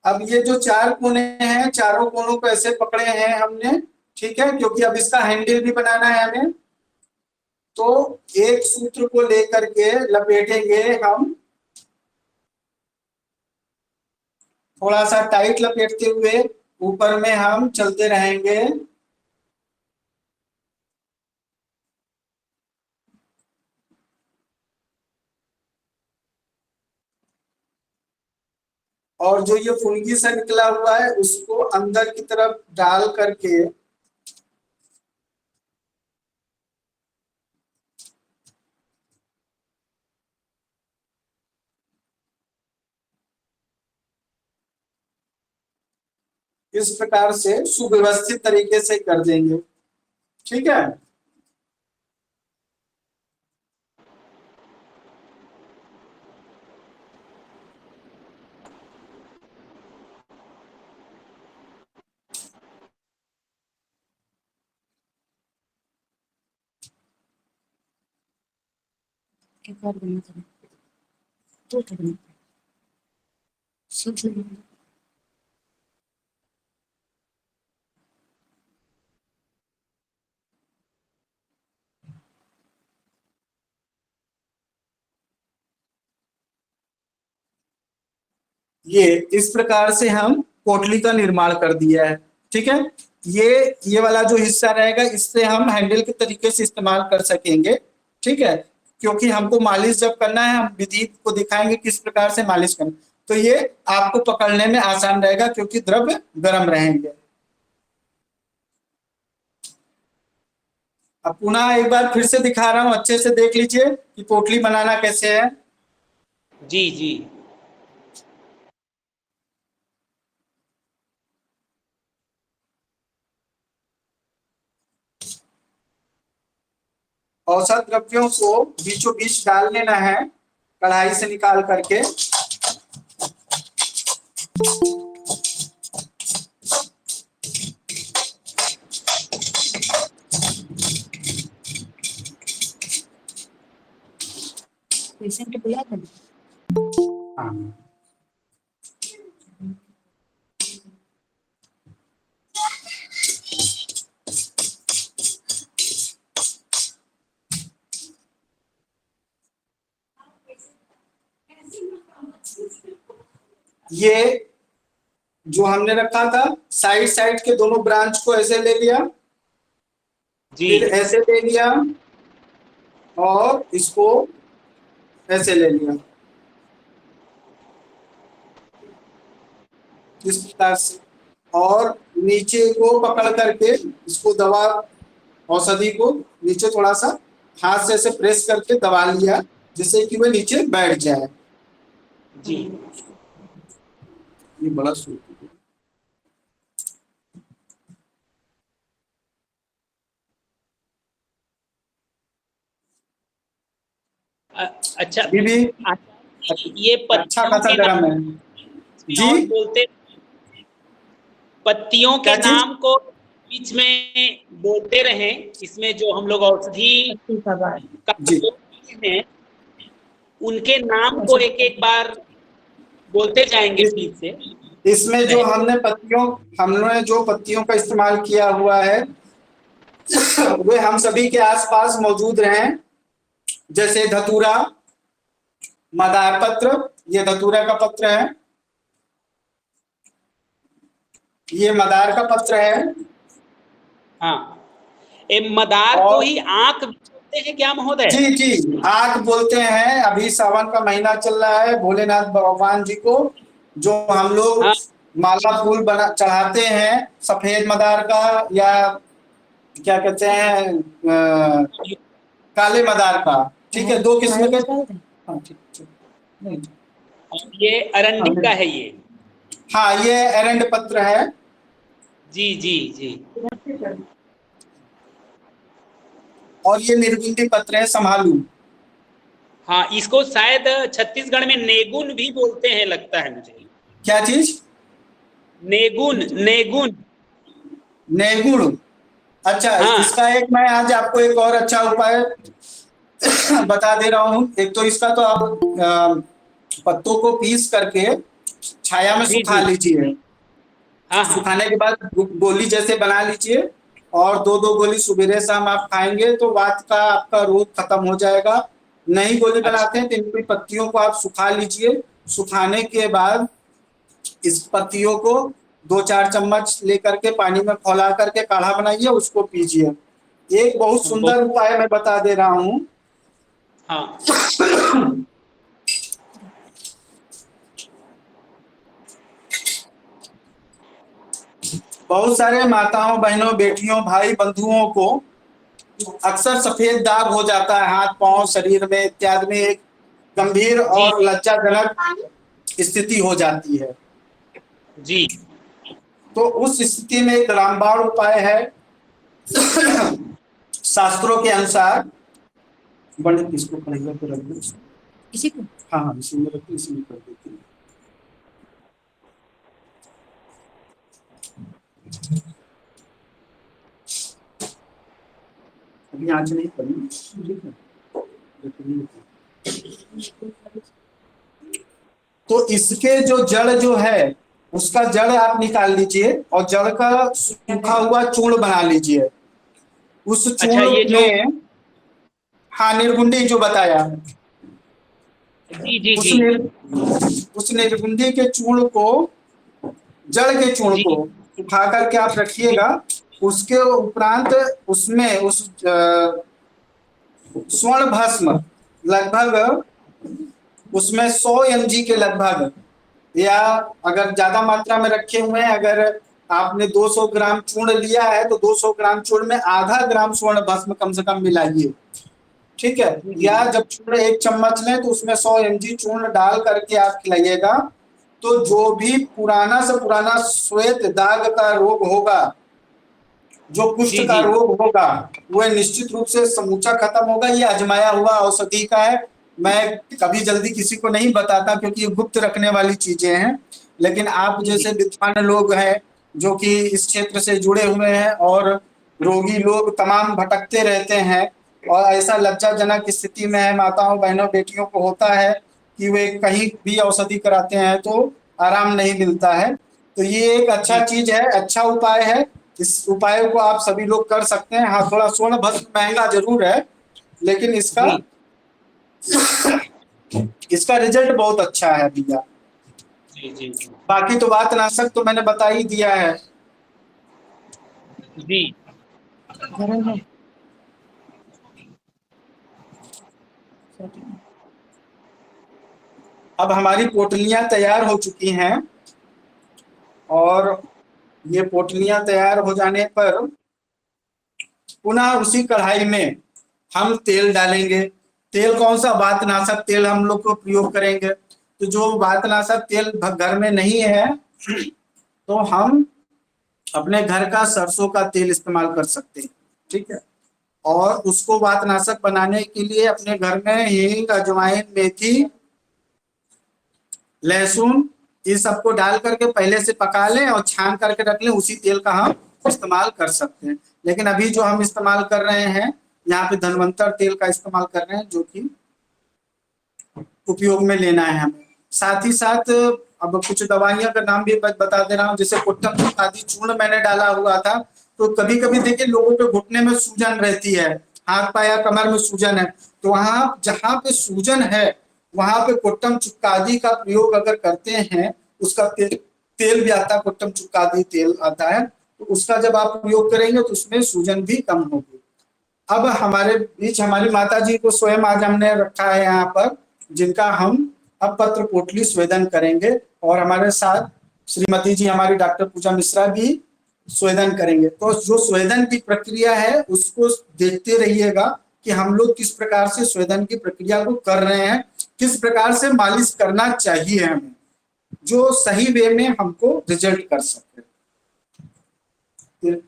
अब ये जो चार कोने हैं, चारों कोनों को ऐसे पकड़े हैं हमने, ठीक है, क्योंकि अब इसका हैंडल भी बनाना है हमें। तो एक सूत्र को लेकर के लपेटेंगे हम, थोड़ा सा टाइट लपेटते हुए ऊपर में हम चलते रहेंगे। और जो ये फुल्की से निकला हुआ है उसको अंदर की तरफ डाल करके इस प्रकार से सुव्यवस्थित तरीके से कर देंगे। ठीक है। एक और बना था, दो तो बना, सब बना। ये इस प्रकार से हम पोटली का निर्माण कर दिया है। ठीक है, ये वाला जो हिस्सा रहेगा इससे हम हैंडल के तरीके से इस्तेमाल कर सकेंगे। ठीक है, क्योंकि हमको मालिश जब करना है हम विधि को दिखाएंगे किस प्रकार से मालिश करना, तो ये आपको पकड़ने में आसान रहेगा क्योंकि द्रव्य गर्म रहेंगे। अब पुनः एक बार फिर से दिखा रहा हूं, अच्छे से देख लीजिए कि पोटली बनाना कैसे है। जी जी। औसत द्रव्यों को बीचों बीच डाल लेना है कढ़ाई से निकाल करके। पेशेंट बुला कर। ये जो हमने रखा था साइड साइड के दोनों ब्रांच को ऐसे ले लिया, जी फिर ऐसे ले लिया और इसको ऐसे ले लिया, इस प्रकार से। और नीचे को पकड़ करके इसको दबा, औषधि को नीचे थोड़ा सा हाथ से ऐसे प्रेस करके दबा लिया जिससे कि वह नीचे बैठ जाए। जी। ये बड़ा सूट है। अच्छा अभी भी ये अच्छा पत्तियों खासा के गर्म है। नाम जी और बोलते, पत्तियों क्या के चीज? नाम को बीच में बोलते रहे, इसमें जो हम लोग औषधि पत्ती का बार। का जी प्रयोग करते हैं उनके नाम को एक एक बार बोलते जाएंगे इस, ठीक से। इसमें जो हमने जो पत्तियों का इस्तेमाल किया हुआ है वे हम सभी के आसपास मौजूद रहे, जैसे धतूरा, मदार पत्र, ये धतूरा का पत्र है, ये मदार का पत्र है। हाँ, ये मदार को और ही आंख भी बोलते हैं क्या महोदय? जी जी, आग बोलते हैं। अभी सावन का महीना चल रहा है, भोलेनाथ भगवान जी को जो हम लोग हाँ माला फूल बना चढ़ाते हैं, सफेद मदार का या क्या कहते हैं काले मदार का। ठीक है, दो किस्म के। हाँ ठीक ठीक। नहीं, ये अरंडी का है ये। हाँ ये एरंड पत्र है। जी जी जी। और ये निर्गुंडी पत्र है, संभालू। हाँ, इसको शायद छत्तीसगढ़ में नेगुन भी बोलते हैं लगता है मुझे। क्या चीज? नेगुन, नेगुन। नेगुण। अच्छा, हाँ इसका एक मैं आज आपको एक और अच्छा उपाय बता दे रहा हूँ। एक तो इसका तो आप पत्तों को पीस करके छाया में जी सुखा जी। लीजिए। हाँ हाँ। सुखाने के बाद गोली जैसे बना लीजिए और दो दो गोली सुबह शाम आप खाएंगे तो वात का आपका रोग खत्म हो जाएगा। नहीं गोली अच्छा बनाते हैं तो इनकी पत्तियों को आप सुखा लीजिए। सुखाने के बाद इस पत्तियों को 2-4 चम्मच लेकर के पानी में खौला करके काढ़ा बनाइए, उसको पीजिए। एक बहुत सुंदर उपाय मैं बता दे रहा हूँ। हाँ बहुत सारे माताओं, बहनों, बेटियों, भाई, बंधुओं को अक्सर सफेद दाग हो जाता है हाथ पांव शरीर में इत्यादि में, एक गंभीर जी और लज्जाजनक स्थिति हो जाती है। जी। तो उस स्थिति में एक रामबाण उपाय है शास्त्रों के अनुसार। पंडित इसको कढ़ैया पे रख दो। इसी को हाँ हाँ, इसी में रखो, इसी में कर देते हैं। अभी आंच नहीं करनी, ठीक है? तो इसके जो जड़ जो है उसका जड़ आप निकाल लीजिए और जड़ का सूखा हुआ चूर्ण बना लीजिए। उस अच्छा, ये चूर्ण जो में, हाँ, निर्गुंडी जो बताया, जी जी उस जी उस निर्गुंडी के चूर्ण को, जड़ के चूर्ण को जी सुखा करके आप जी रखिएगा। उसके उपरांत उसमें उस स्वर्ण भस्म लगभग उसमें 100 mg के लगभग, या अगर ज्यादा मात्रा में रखे हुए हैं, अगर आपने 200 ग्राम चूर्ण लिया है तो 200 ग्राम चूर्ण में आधा ग्राम स्वर्ण भस्म कम से कम मिलाइए। ठीक है। जी जी या जब चूर्ण 1 चम्मच लें तो उसमें 100 mg चूर्ण डाल करके आप खिलाइएगा। तो जो भी पुराना से पुराना श्वेत दाग का रोग होगा, जो कुष्ठ जी का जी रोग होगा, वह निश्चित रूप से समूचा खत्म होगा। ये आजमाया हुआ औषधि का है। मैं कभी जल्दी किसी को नहीं बताता क्योंकि ये गुप्त रखने वाली चीजें हैं। लेकिन आप जी जैसे विद्वान लोग हैं जो कि इस क्षेत्र से जुड़े हुए हैं, और रोगी लोग तमाम भटकते रहते हैं, और ऐसा लज्जाजनक स्थिति में है, माताओं बहनों बेटियों को होता है कि वे कहीं भी औषधि कराते हैं तो आराम नहीं मिलता है। तो ये एक अच्छा जी चीज है, अच्छा उपाय है। इस उपाय को आप सभी लोग कर सकते हैं। हाँ, थोड़ा स्वर्ण भस्म महंगा जरूर है, लेकिन इसका जी इसका रिजल्ट बहुत अच्छा है भैया। जी जी जी बाकी तो बात नाशक तो मैंने बता ही दिया है। जी गरम है। अब हमारी पोटलियां तैयार हो चुकी हैं, और ये पोटलियां तैयार हो जाने पर पुनः उसी कढ़ाई में हम तेल डालेंगे। तेल कौन सा? वातनाशक तेल हम लोग को प्रयोग करेंगे। तो जो वातनाशक तेल घर में नहीं है तो हम अपने घर का सरसों का तेल इस्तेमाल कर सकते हैं। ठीक है। और उसको वातनाशक बनाने के लिए अपने घर में हींग, अजवाइन, मेथी, लहसुन, ये सबको डाल करके पहले से पका लें और छान करके रख लें। उसी तेल का हम इस्तेमाल कर सकते हैं। लेकिन अभी जो हम इस्तेमाल कर रहे हैं, यहाँ पे धनवंतर तेल का इस्तेमाल कर रहे हैं, जो कि उपयोग में लेना है हमें। साथ ही साथ अब कुछ दवाइयों का नाम भी बता दे रहा हूँ। जैसे कुट्टम आदि चूर्ण मैंने डाला हुआ था। तो कभी कभी देखिए लोगों के घुटने में सूजन रहती है, हाथ पाया कमर में सूजन है, तो वहां जहां पे सूजन है वहां पे कुट्टम चुक्कादी का प्रयोग अगर करते हैं, उसका तेल भी आता है, कुट्टम चुक्कादी तेल आता है, तो उसका जब आप प्रयोग करेंगे तो उसमें सूजन भी कम होगी। अब हमारे बीच हमारी माता जी को स्वयं आज हमने रखा है यहाँ पर, जिनका हम अब पत्र पोटली स्वेदन करेंगे, और हमारे साथ श्रीमती जी हमारी डॉक्टर पूजा मिश्रा भी स्वेदन करेंगे। तो जो स्वेदन की प्रक्रिया है उसको देखते रहिएगा कि हम लोग किस प्रकार से स्वेदन की प्रक्रिया को कर रहे हैं, किस प्रकार से मालिश करना चाहिए हमें, जो सही वे में हमको रिजल्ट कर सकते हैं।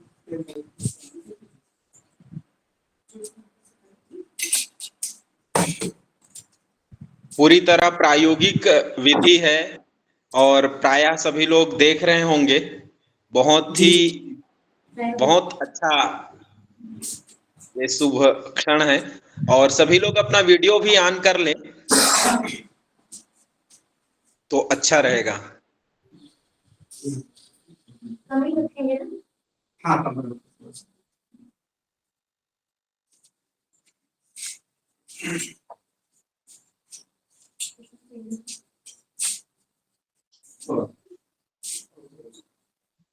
पूरी तरह प्रायोगिक विधि है और प्रायः सभी लोग देख रहे होंगे। बहुत जी ही जी। बहुत अच्छा ये शुभ क्षण है, और सभी लोग अपना वीडियो भी ऑन कर लें तो अच्छा रहेगा। हाँ, कमर।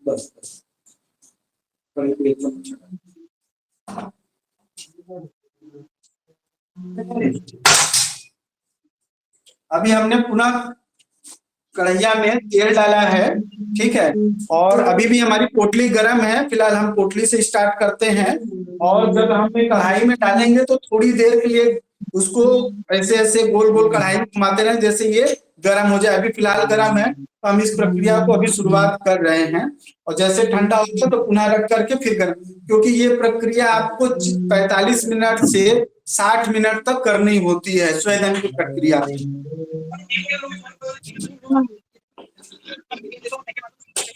बस बस। अभी हमने पुनः कढ़ैया में तेल डाला है। ठीक है। और अभी भी हमारी पोटली गर्म है। फिलहाल हम पोटली से स्टार्ट करते हैं, और जब हम कढ़ाई में डालेंगे तो थोड़ी देर के लिए उसको ऐसे ऐसे गोल गोल कढ़ाई में घुमाते रहें, जैसे ये गर्म हो जाए। अभी फिलहाल गर्म है तो हम इस प्रक्रिया को अभी शुरुआत कर रहे हैं, और जैसे ठंडा होगा तो पुनः रख करके फिर गर्म, क्योंकि ये प्रक्रिया आपको 45 मिनट से 60 मिनट तक करनी होती है, स्वेदन की प्रक्रिया।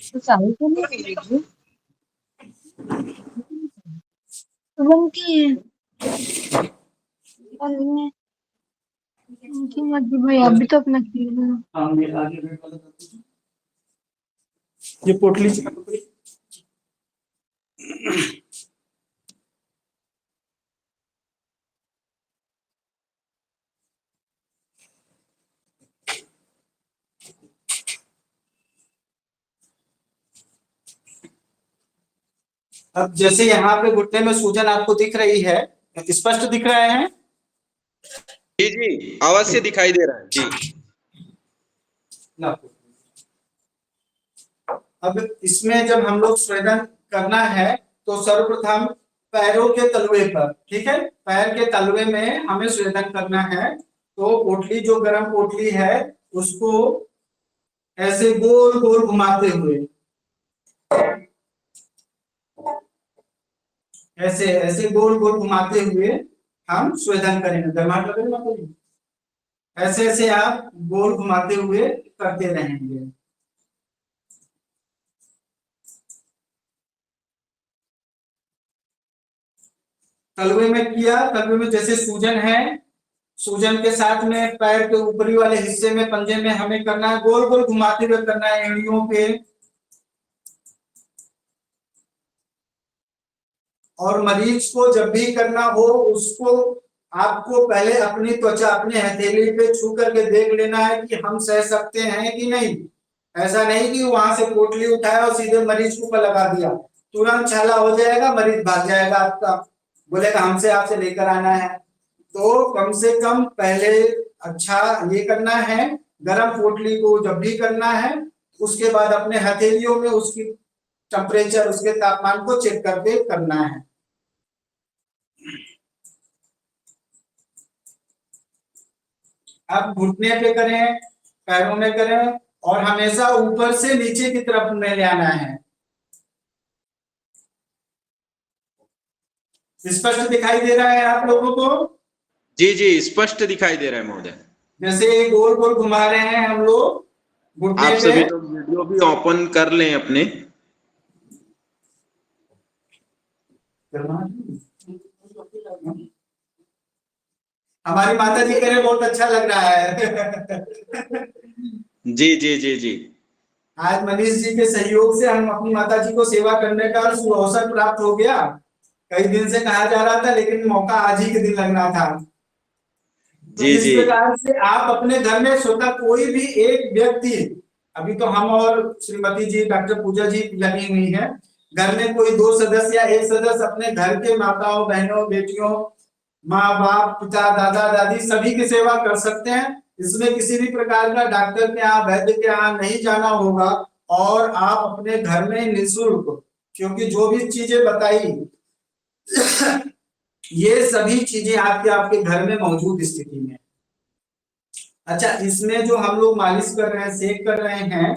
तो चालू तो नहीं करेगी। तो बनती है। उनकी मर्जी भाई, आप भी तो अपना खेल रहे हो। हाँ, मैं आगे रेड वाला कर दूं। ये पोटली से अब जैसे यहाँ पे घुटने में सूजन आपको दिख रही है, स्पष्ट दिख रहे हैं? जी जी, अवश्य दिखाई दे रहा है जी। ना। अब इसमें जब हम लोग स्वेदन करना है तो सर्वप्रथम पैरों के तलवे पर, ठीक है, पैर के तलवे में हमें स्वेदन करना है। तो पोटली, जो गर्म पोटली है, उसको ऐसे गोल गोल घुमाते हुए, ऐसे ऐसे गोल गोल घुमाते हुए हम स्वेदन करेंगे। गर्माहट लग रही है? ऐसे ऐसे आप गोल घुमाते हुए करते रहेंगे। तलवे में किया, तलवे में जैसे सूजन है, सूजन के साथ में पैर के ऊपरी वाले हिस्से में, पंजे में हमें करना है, गोल गोल घुमाते हुए करना है एड़ियों पे। और मरीज को जब भी करना हो, उसको आपको पहले अपनी त्वचा, अपने हथेली पे छू करके देख लेना है कि हम सह सकते हैं कि नहीं। ऐसा नहीं कि वहां से पोटली उठाया और सीधे मरीज को ऊपर लगा दिया, तुरंत छाला हो जाएगा, मरीज भाग जाएगा आपका, बोलेगा हमसे आपसे लेकर आना है। तो कम से कम पहले अच्छा ये करना है, गर्म पोटली को जब भी करना है, उसके बाद अपने हथेलियों में उसकी टेम्परेचर, उसके तापमान को चेक करके करना है। आप घुटने पे करें, पैरों में करें, और हमेशा ऊपर से नीचे की तरफ में ले आना है। स्पष्ट दिखाई दे रहा है आप लोगों को? जी जी, स्पष्ट दिखाई दे रहा है महोदय। जैसे गोल गोल घुमा रहे हैं हम लोग घुटने आप पे। सभी लोग वीडियो भी ओपन कर लें अपने। हमारी माता जी कह रहे बहुत अच्छा लग रहा है। जी जी जी जी। आज मनीष जी के सहयोग से हम अपनी माता जी को सेवा करने का अवसर प्राप्त हो गया। कई दिन से कहा जा रहा था, लेकिन मौका आज ही के दिन लगना था। तो जी इस जी प्रकार से आप अपने घर में स्वतः कोई भी एक व्यक्ति, अभी तो हम और श्रीमती जी, डॉक्टर पूजा जी लगी हुई है, घर में कोई दो सदस्य या एक सदस्य अपने घर के माताओं, बहनों, बेटियों, माँ बाप, पिता, दादा दादी, सभी की सेवा कर सकते हैं। इसमें किसी भी प्रकार का डॉक्टर के यहाँ, वैद्य के यहाँ नहीं जाना होगा, और आप अपने घर में निःशुल्क, क्योंकि जो भी चीजें बताई ये सभी चीजें आपके आपके घर में मौजूद स्थिति में। अच्छा, इसमें जो हम लोग मालिश कर रहे हैं, सेक कर रहे हैं,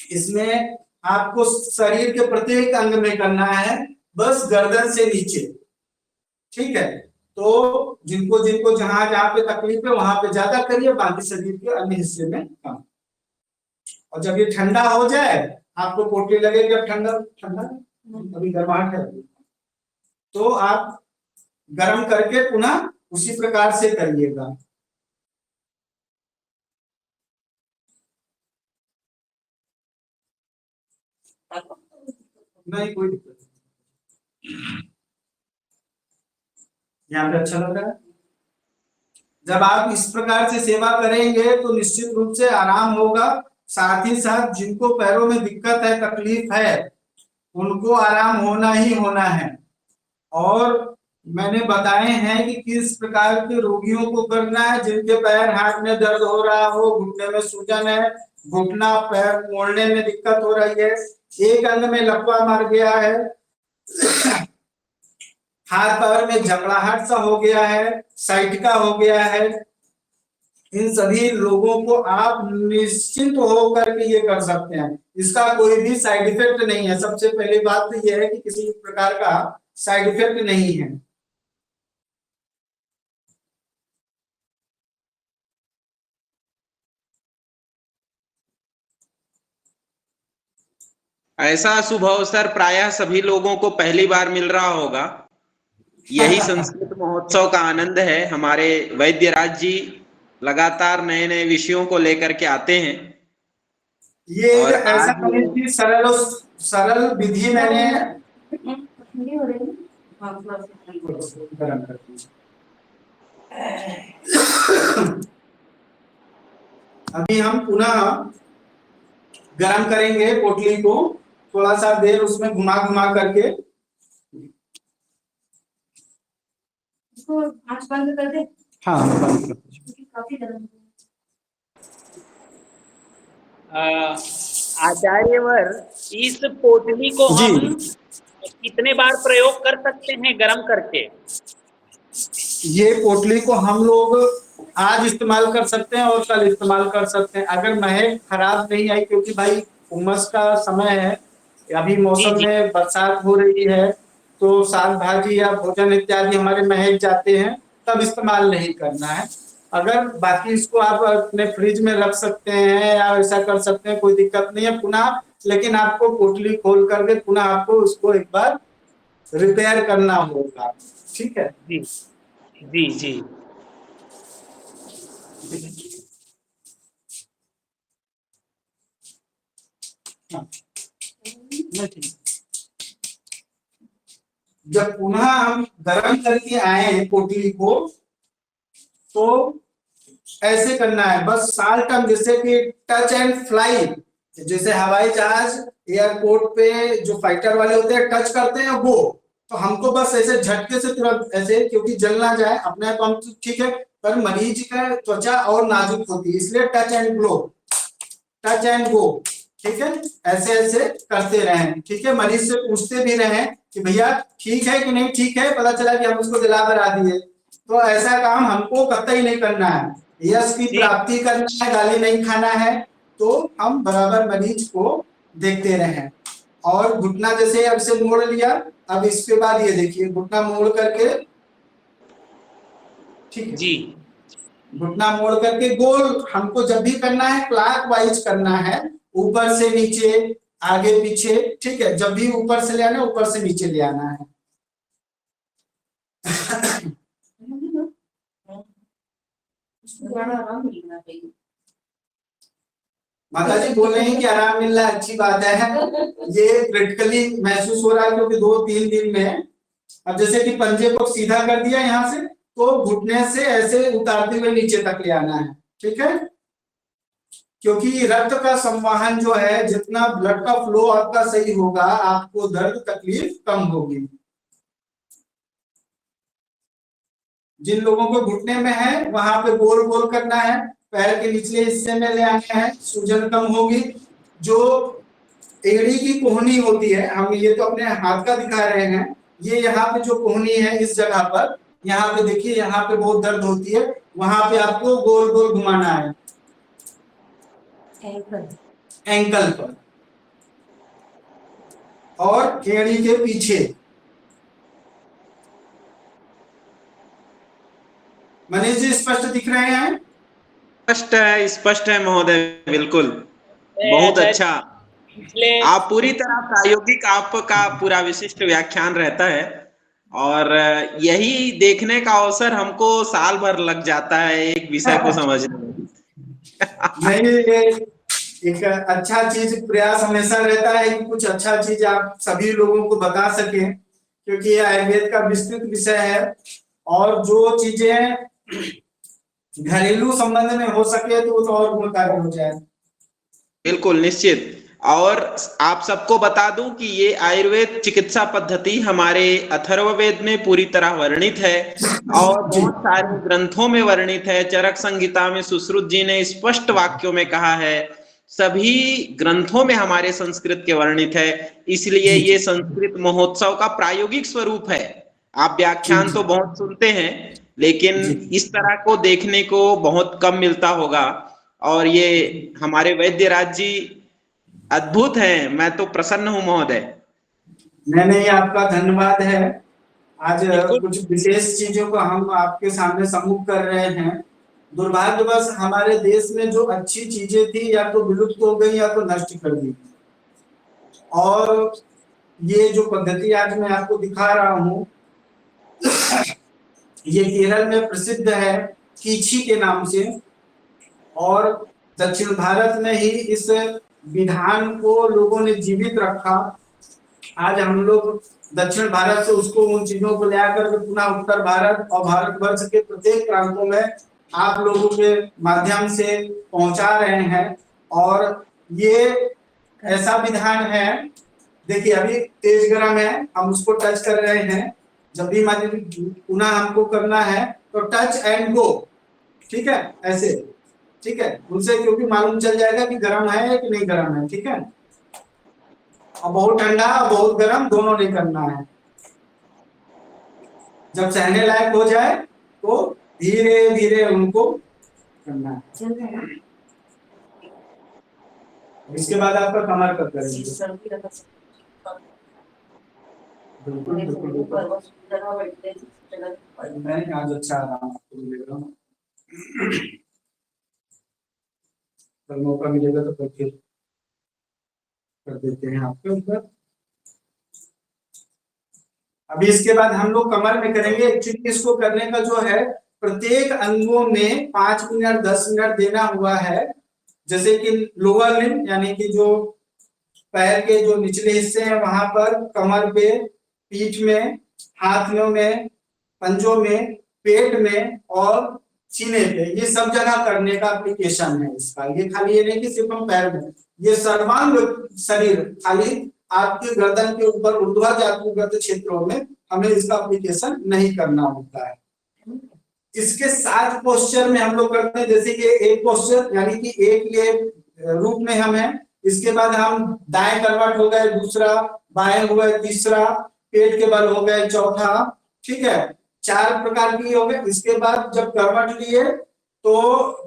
इसमें आपको शरीर के प्रत्येक अंग में करना है, बस गर्दन से नीचे, ठीक है। तो जिनको जिनको जहां जहां पे तकलीफ है वहां पे ज्यादा करिए, बाकी शरीर के अन्य हिस्से में कम। और जब ये ठंडा हो जाए, आपको पोटली लगेगी, अब ठंडा ठंडा अभी गर्माहट है, तो आप गर्म करके पुनः उसी प्रकार से करिएगा। नहीं, कोई दिक्कत नहीं, यहाँ पे अच्छा लग रहा है। जब आप इस प्रकार से सेवा करेंगे तो निश्चित रूप से आराम होगा। साथ ही साथ जिनको पैरों में दिक्कत है, तकलीफ है, उनको आराम होना ही होना है। और मैंने बताए हैं कि किस प्रकार के रोगियों को करना है। जिनके पैर हाथ में दर्द हो रहा हो, घुटने में सूजन है, घुटना पैर मोड़ने में दिक्कत हो रही है, एक अंग में लकवा मार गया है, हाथ पैर में जकड़ाहट सा हो गया है, साइटिका हो गया है, इन सभी लोगों को आप निश्चिंत होकर के ये कर सकते हैं। इसका कोई भी साइड इफेक्ट नहीं है। सबसे पहली बात तो ये है कि किसी प्रकार का साइड इफेक्ट नहीं है। ऐसा शुभ अवसर प्रायः सभी लोगों को पहली बार मिल रहा होगा। यही संस्कृत महोत्सव का आनंद है। हमारे वैद्यराज जी लगातार नए नए विषयों को लेकर के आते हैं। ये एक और ऐसा आज गणित की सरल विधि मैंने गरम कर दी। अभी हम पुनः गरम करेंगे पोटली को, थोड़ा सा देर उसमें घुमा घुमा करके। इसको आँच बंद कर दे। हाँ बंद कर दीजिए। काफी गर्म आचार्यवर, इस पोटली को जी। हम कितने बार प्रयोग कर सकते हैं गरम करके? ये पोटली को हम लोग आज इस्तेमाल कर सकते हैं और कल इस्तेमाल कर सकते हैं। अगर महक खराब नहीं आई, क्योंकि भाई उमस का समय है, अभी मौसम जी। में बरसात हो रही है, तो साग भाजी या भोजन इत्यादि हमारे महक जाते हैं, तब इस्तेमाल नहीं करना है। अगर बाकी इसको आप अपने फ्रिज में रख सकते हैं या ऐसा कर सकते हैं, कोई दिक्कत नहीं है पुनः। लेकिन आपको पोटली खोल करके पुनः आपको उसको एक बार रिपेयर करना होगा, ठीक है। जी जी जी। जब पुनः हम गर्म करके आए पोटली को, तो ऐसे करना है बस साल टर्म, जैसे कि टच एंड फ्लाई, जैसे हवाई जहाज एयरपोर्ट पे जो फाइटर वाले होते हैं टच करते हैं वो, तो हमको बस ऐसे झटके से तुरंत ऐसे, क्योंकि जल ना जाए अपने आप हम, ठीक है। पर मरीज का त्वचा और नाजुक होती है, इसलिए touch and glow, touch and go, ठीक है। ऐसे ऐसे करते रहें, ठीक है। मरीज से पूछते भी रहें कि भैया ठीक है कि नहीं ठीक है, पता चला कि हम उसको दिला करा दिए, तो ऐसा काम हमको कतई नहीं करना है। यश की प्राप्ति करना है, गाली नहीं खाना है, तो हम बराबर मरीज को देखते रहें। और घुटना जैसे अब से मोड़ लिया, अब इसके बाद ये देखिए घुटना मोड़ करके, ठीक है जी। घुटना मोड़ करके गोल हमको जब भी करना है क्लॉकवाइज करना है, ऊपर से नीचे आगे पीछे, ठीक है। जब भी ऊपर से ले आना है ऊपर से नीचे ले आना है। माता जी बोल रहे हैं कि आराम मिल रहा है, अच्छी बात है। ये क्रिटिकली महसूस हो रहा है, क्योंकि 2-3 दिन में अब जैसे कि पंजे को सीधा कर दिया यहाँ से, तो घुटने से ऐसे उतारते हुए नीचे तक ले आना है, ठीक है। क्योंकि रक्त का संवाहन जो है, जितना ब्लड का फ्लो आपका सही होगा, आपको दर्द तकलीफ कम होगी। जिन लोगों को घुटने में है वहां पे गोल गोल करना है, पैर के निचले हिस्से में ले आना है, सूजन कम होगी। जो एड़ी की कोहनी होती है, हम ये तो अपने हाथ का दिखा रहे हैं, ये यहाँ पे जो कोहनी है इस जगह पर, यहाँ पे देखिए यहाँ पे बहुत दर्द होती है, वहां पे आपको गोल गोल घुमाना है एंकल पर और एड़ी के पीछे। मनीष जी स्पष्ट दिख रहे हैं? स्पष्ट है महोदय, बिल्कुल बहुत अच्छा। आप पूरी तरह प्रायोगिक, आपका पूरा विशिष्ट व्याख्यान रहता है, और यही देखने का अवसर हमको साल भर लग जाता है एक विषय को समझने में। नहीं, एक अच्छा चीज, प्रयास हमेशा रहता है कि कुछ अच्छा चीज आप सभी लोगों को बता सके, क्योंकि ये आयुर्वेद का विस्तृत विषय है, और जो चीजें घरेलू संबंध में हो सके तो वो तो और गुणकारी हो जाए। बिल्कुल निश्चित। और आप सबको बता दूं कि ये आयुर्वेद चिकित्सा पद्धति हमारे अथर्ववेद में पूरी तरह वर्णित है और बहुत सारे ग्रंथों में वर्णित है। चरक संहिता में सुश्रुत जी ने स्पष्ट वाक्यों में कहा है, सभी ग्रंथों में हमारे संस्कृत के वर्णित है। इसलिए ये संस्कृत महोत्सव का प्रायोगिक स्वरूप है। आप व्याख्यान तो बहुत सुनते हैं, लेकिन इस तरह को देखने को बहुत कम मिलता होगा, और ये हमारे वैद्यराज जी अद्भुत हैं। मैं तो प्रसन्न हूं महोदय। नहीं, आपका धन्यवाद है। आज कुछ विशेष चीजों को हम आपके सामने सम्मुख कर रहे हैं। दुर्भाग्यवश हमारे देश में जो अच्छी चीजें थी या तो विलुप्त हो गई या तो नष्ट कर दी, और ये जो पद्धति आज मैं आपको दिखा रहा हूँ, ये केरल में प्रसिद्ध है कीची के नाम से। और दक्षिण भारत में ही इस विधान को लोगों ने जीवित रखा। आज हम लोग दक्षिण भारत से उसको उन चीजों को ले आकर के पुनः उत्तर भारत और भारतवर्ष के प्रत्येक प्रांतों में आप लोगों के माध्यम से पहुंचा रहे हैं। और ये ऐसा विधान है, देखिए अभी तेज गरम है, हम उसको टच कर रहे हैं। जब भी पुनः हमको करना है तो टच एंड गो, ठीक है, ऐसे, ठीक है, उनसे क्योंकि मालूम चल जाएगा कि गर्म है कि नहीं गर्म है, ठीक है। और बहुत ठंडा और बहुत गर्म दोनों नहीं करना है। जब सहने लायक हो जाए तो धीरे धीरे उनको करना है। इसके बाद आपका कमर कट करेंगे। बिल्कुल बिल्कुल मैंने आज अच्छा आराम आपको मिलेगा, कल मौका मिलेगा तो फिर कर देते हैं आपके ऊपर। अभी इसके बाद हम लोग कमर में करेंगे। एक्चुअली इसको करने का जो है प्रत्येक अंगों में 5 मिनट 10 मिनट देना हुआ है। जैसे कि लोअर लिम्ब यानी कि जो पैर के जो निचले हिस्से हैं वहां पर, कमर पे, पीठ में, हाथों में, पंजों में, पेट में और सीने पे, ये सब जगह करने का एप्लीकेशन है इसका। ये खाली ये नहीं कि सिर्फ हम पैर में, ये सर्वांग शरीर, खाली आपके गर्दन के ऊपर ऊर्ध्वाधर क्षेत्रों में हमें इसका एप्लीकेशन नहीं करना होता है। इसके 7 पोस्चर में हम लोग करते हैं। जैसे कि एक पोस्चर यानी कि एक ये रूप में हम हैं, इसके बाद हम दाएं करवट हो गए, दूसरा बाएं हो गए, तीसरा पेट के बल हो गए, चौथा, ठीक है, 4 प्रकार की हो गए। इसके बाद जब करवट लिए तो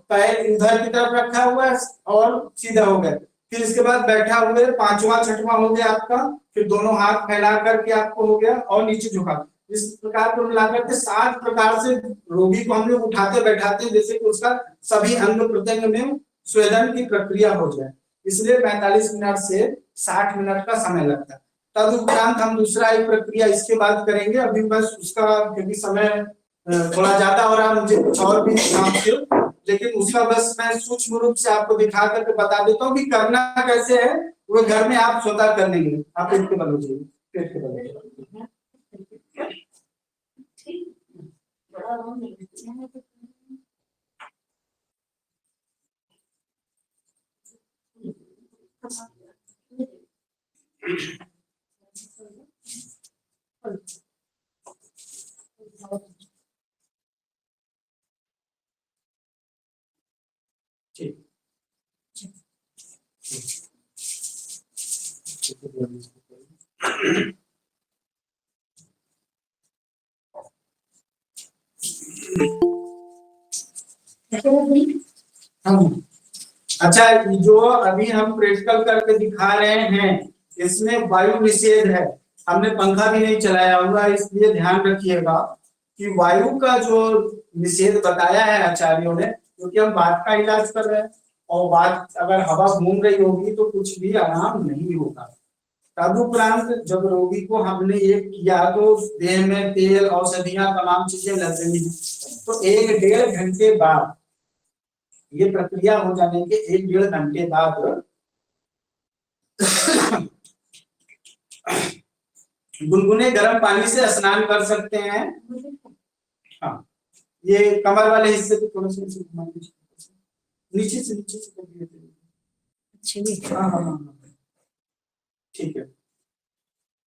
पैर इधर की तरफ रखा हुआ है और सीधा हो गए। फिर इसके बाद बैठा हुए 5वां 6वां हो गया आपका। फिर दोनों हाथ फैला करके आपको हो गया और नीचे झुका। इस प्रकार को मिलाकर के 7 प्रकार से रोगी को हम लोग उठाते बैठाते हैं, जैसे कि उसका सभी अंग प्रत्यंग में स्वेदन की प्रक्रिया हो जाए। इसलिए 45 मिनट से 60 मिनट का समय लगता है। तदुपरांत हम दूसरा एक प्रक्रिया इसके बाद करेंगे। अभी बस उसका क्योंकि समय थोड़ा ज्यादा हो रहा है, मुझे कुछ और भी काम थे, लेकिन उसका बस मैं सूक्ष्म रूप से आपको दिखा करके बता देता हूँ कि करना कैसे है। वो घर में आप स्वतः कर लेंगे। आप पेट के बल हो जाइए, पेट के बल हो जाइए। अच्छा, जो अभी हम प्रैक्टिकल करके दिखा रहे हैं इसमें वायु निषेध है। हमने पंखा भी नहीं चलाया हुआ, इसलिए ध्यान रखिएगा कि वायु का जो निषेध बताया है आचार्यों ने, क्योंकि हम बात का इलाज कर रहे हैं और बात अगर हवा घूम रही होगी तो कुछ भी आराम नहीं होगा। तदुपरांत जब रोगी को हमने ये किया तो देह में तेल, औषधियां, तमाम चीजें लग रही हैं। तो 1-1.5 घंटे बाद, ये प्रक्रिया हो जाने के 1-1.5 घंटे बाद गुनगुने गर्म पानी से स्नान कर सकते हैं। हाँ, ये कमर वाले हिस्से को थोड़ा सा नीचे से कर दिए। हाँ, ठीक है।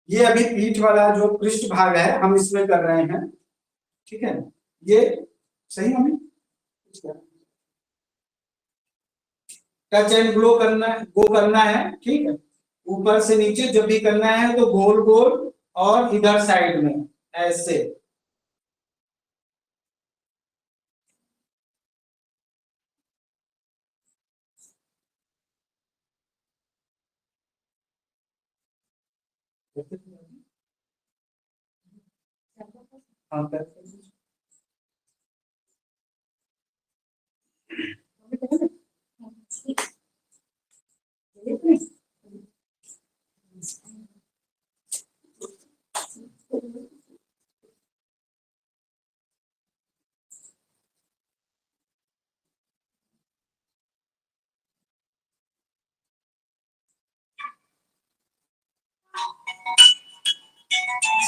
ये अभी पीठ वाला जो पृष्ठ भाग है हम इसमें कर रहे हैं, ठीक है। ये सही हमें टच एंड ग्लो करना है, गो करना है, ठीक है। ऊपर से नीचे जब भी करना है तो गोल गोल और इधर साइड में ऐसे। हाँ,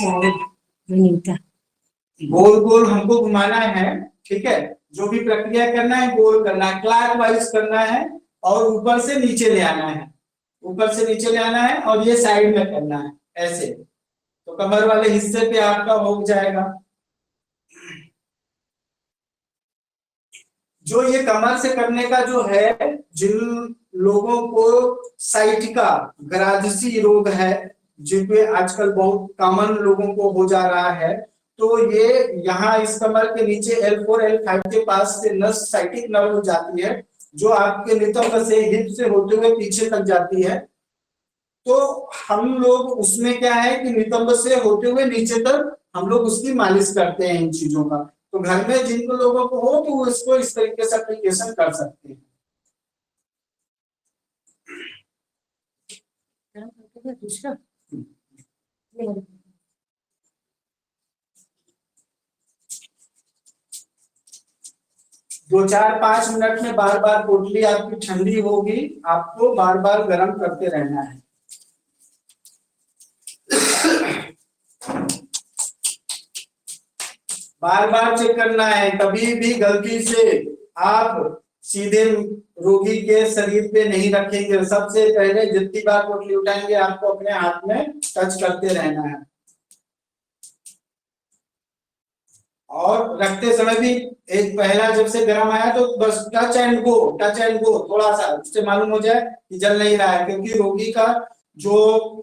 विनीता गोल गोल हमको घुमाना है, ठीक है। जो भी प्रक्रिया करना है गोल करना है, क्लॉकवाइज करना है और ऊपर से नीचे ले आना है, ऊपर से नीचे ले आना है और ये साइड में करना है ऐसे। तो कमर वाले हिस्से पे आपका हो जाएगा। जो ये कमर से करने का जो है, जिन लोगों को साइटिका ग्रादसी रोग है, जिनपे आजकल बहुत कॉमन लोगों को हो जा रहा है, तो ये यहाँ इस कमर के नीचे L4 L5 के पास से नस साइटिक नर्व हो जाती है, जो आपके नितंब से हिप से होते हुए पीछे तक जाती है। तो हम लोग उसमें क्या है कि नितंब से होते हुए नीचे तक हम लोग उसकी मालिश करते हैं इन चीजों का। तो घर में जिनको लोगों को हो तो वो इसको इस तरीके से एप्लीकेशन कर सकते हैं। दूसरा 2-4-5 मिनट में बार बार पोटली आपकी ठंडी होगी, आपको बार बार गर्म करते रहना है। बार बार चेक करना है, कभी भी गलती से आप सीधे रोगी के शरीर पे नहीं रखेंगे। सबसे पहले जितनी बार पोटली उठाएंगे आपको अपने हाथ में टच करते रहना है और रखते समय भी एक पहला जब से गर्म आया तो बस टच एंड गो थोड़ा सा, उससे मालूम हो जाए कि जल नहीं रहा है। क्योंकि रोगी का जो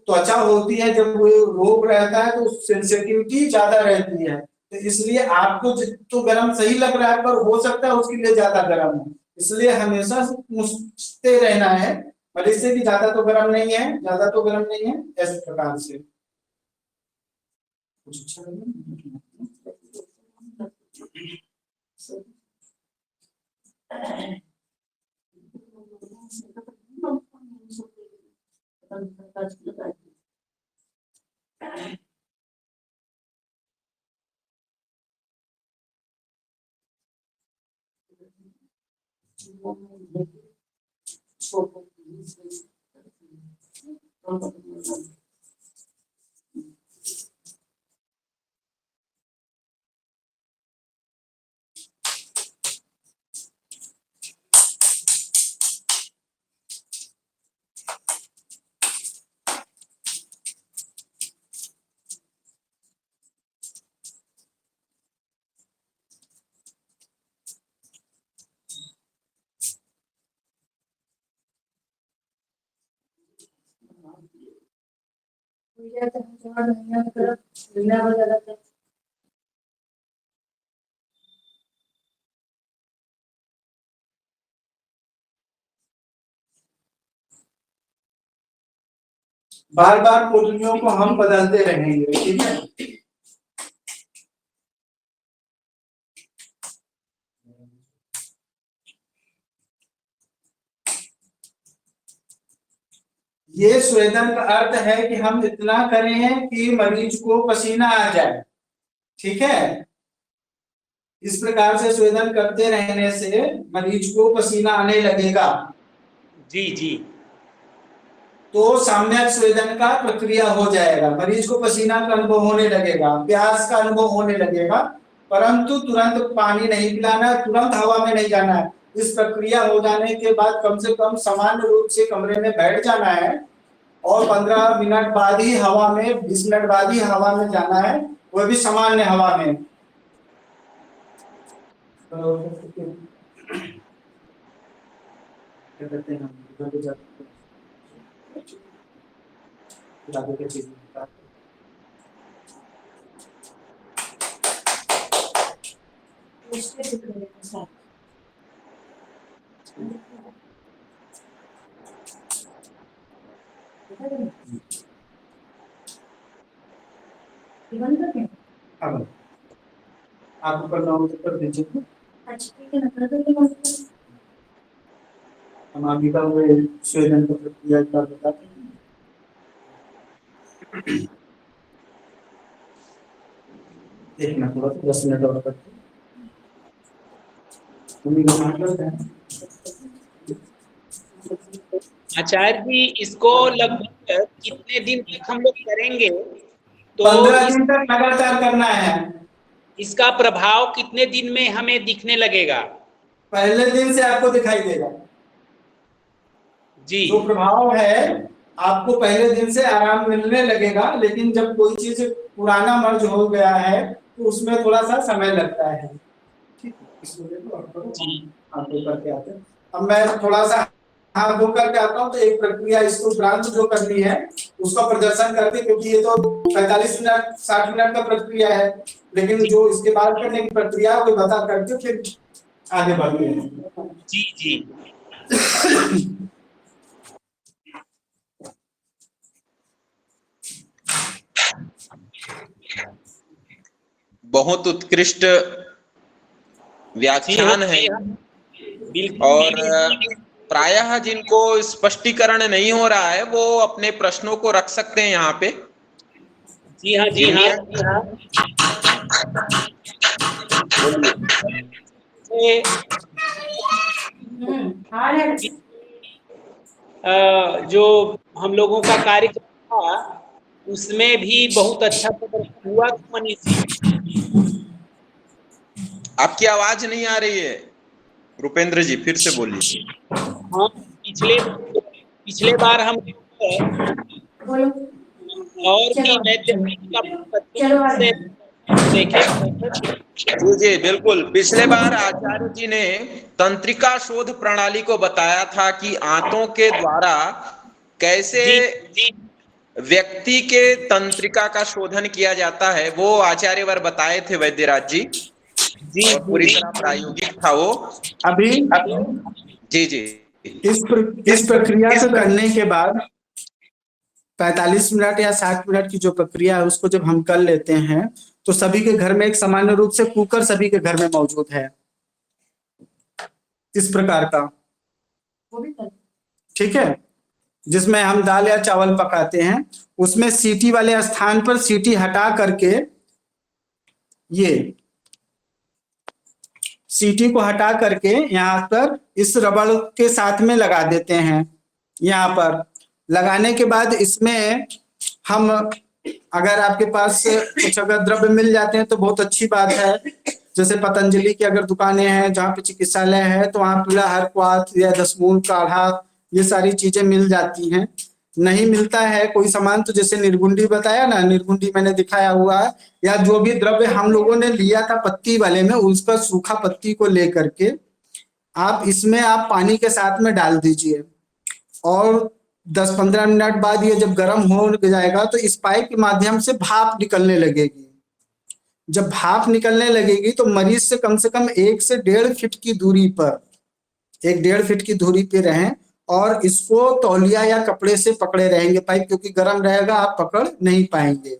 त्वचा होती है जब वो रोग रहता है तो सेंसिटिविटी ज्यादा रहती है, तो इसलिए आपको तो गर्म सही लग रहा है पर हो सकता है उसके लिए ज्यादा गर्म हो, इसलिए हमेशा पूछते रहना है। पर इससे भी ज्यादा तो गर्म नहीं है, ज्यादा तो गर्म नहीं है, इस प्रकार से कुछ अच्छा लगे? बार बार पोटलियों को हम बदलते रहेंगे, ठीक है। ये स्वेदन का अर्थ है कि हम इतना करें कि मरीज को पसीना आ जाए, ठीक है। इस प्रकार से स्वेदन करते रहने से मरीज को पसीना आने लगेगा। जी जी। तो सम्यक स्वेदन का प्रक्रिया हो जाएगा, मरीज को पसीना का अनुभव होने लगेगा, प्यास का अनुभव होने लगेगा, परंतु तुरंत पानी नहीं पिलाना है, तुरंत हवा में नहीं जाना है। इस प्रक्रिया हो जाने के बाद कम से कम सामान्य रूप से कमरे में बैठ जाना है और 15 मिनट बाद ही हवा में, 20 मिनट बाद ही हवा में जाना है, वो भी सामान्य हवा में। क्या कहते हैं अब आपको करना हो तो कर दीजिए। हम आगे का वो स्वेदन का प्रक्रिया का बताते हैं। देखना थोड़ा 10 मिनट और करते हैं। आचार्य जी, इसको लगभग कितने दिन तक हम लोग करेंगे? तो 15 दिन तक लगातार करना है। इसका प्रभाव कितने दिन में हमें दिखने लगेगा? पहले दिन से आपको दिखाई देगा। जी जो प्रभाव है आपको पहले दिन से आराम मिलने लगेगा, लेकिन जब कोई चीज पुराना मर्ज हो गया है तो उसमें थोड़ा सा समय लगता है। ठीक है, इसको देखो आप करके आते हैं। अब मैं थोड़ा सा हाथ धो करके आता हूँ, तो एक प्रक्रिया इसको ब्रांच जो करनी है उसका प्रदर्शन करके, क्योंकि ये तो 45 मिनट 60 मिनट का प्रक्रिया है, लेकिन जो इसके बाद करने की प्रक्रिया है वो बता करके फिर आगे बढ़ते हैं। जी जी बहुत उत्कृष्ट व्याख्यान है। बिल्कुल। और प्रायः जिनको स्पष्टीकरण नहीं हो रहा है वो अपने प्रश्नों को रख सकते हैं यहाँ पे। जी हाँ जी हाँ जी हाँ। जो हम लोगों का कार्यक्रम था उसमें भी बहुत अच्छा प्रदर्शन हुआ मनीष जी। आपकी आवाज नहीं आ रही है रुपेंद्र जी, फिर से बोलिए। हाँ, पिछले बार हम और भी देखे। जी बिल्कुल। पिछले बार आचार्य जी ने तंत्रिका शोध प्रणाली को बताया था कि आंतों के द्वारा कैसे व्यक्ति के तंत्रिका का शोधन किया जाता है, वो आचार्यवर बताए थे वैद्यराज जी। जी पूरी तरह प्रायोगिक था वो। अभी जी जी इस प्रक्रिया को करने के बाद 45 मिनट या 60 मिनट की जो प्रक्रिया है उसको जब हम कर लेते हैं तो सभी के घर में एक सामान्य रूप से कुकर सभी के घर में मौजूद है इस प्रकार का, ठीक है, जिसमें हम दाल या चावल पकाते हैं। उसमें सीटी वाले स्थान पर सीटी हटा करके ये सीटी को हटा करके यहाँ पर इस रबड़ के साथ में लगा देते हैं। यहाँ पर लगाने के बाद इसमें हम, अगर आपके पास कुछ अगर द्रव्य मिल जाते हैं तो बहुत अच्छी बात है। जैसे पतंजलि की अगर दुकानें हैं जहाँ पे चिकित्सालय है तो वहाँ पीला हरक्वाथ या दसमूल काढ़ा ये सारी चीजें मिल जाती हैं। नहीं मिलता है कोई सामान तो जैसे निर्गुंडी बताया ना, निर्गुंडी मैंने दिखाया हुआ है, या जो भी द्रव्य हम लोगों ने लिया था पत्ती वाले में उसका सूखा पत्ती को लेकर के आप इसमें आप पानी के साथ में डाल दीजिए और 10-15 मिनट बाद ये जब गर्म हो जाएगा तो इस पाइप के माध्यम से भाप निकलने लगेगी। जब भाप निकलने लगेगी तो मरीज से कम 1 से 1.5 फीट की दूरी पर, 1-1.5 फीट की दूरी पे रहें और इसको तौलिया या कपड़े से पकड़े रहेंगे पाइप, क्योंकि गर्म रहेगा आप पकड़ नहीं पाएंगे।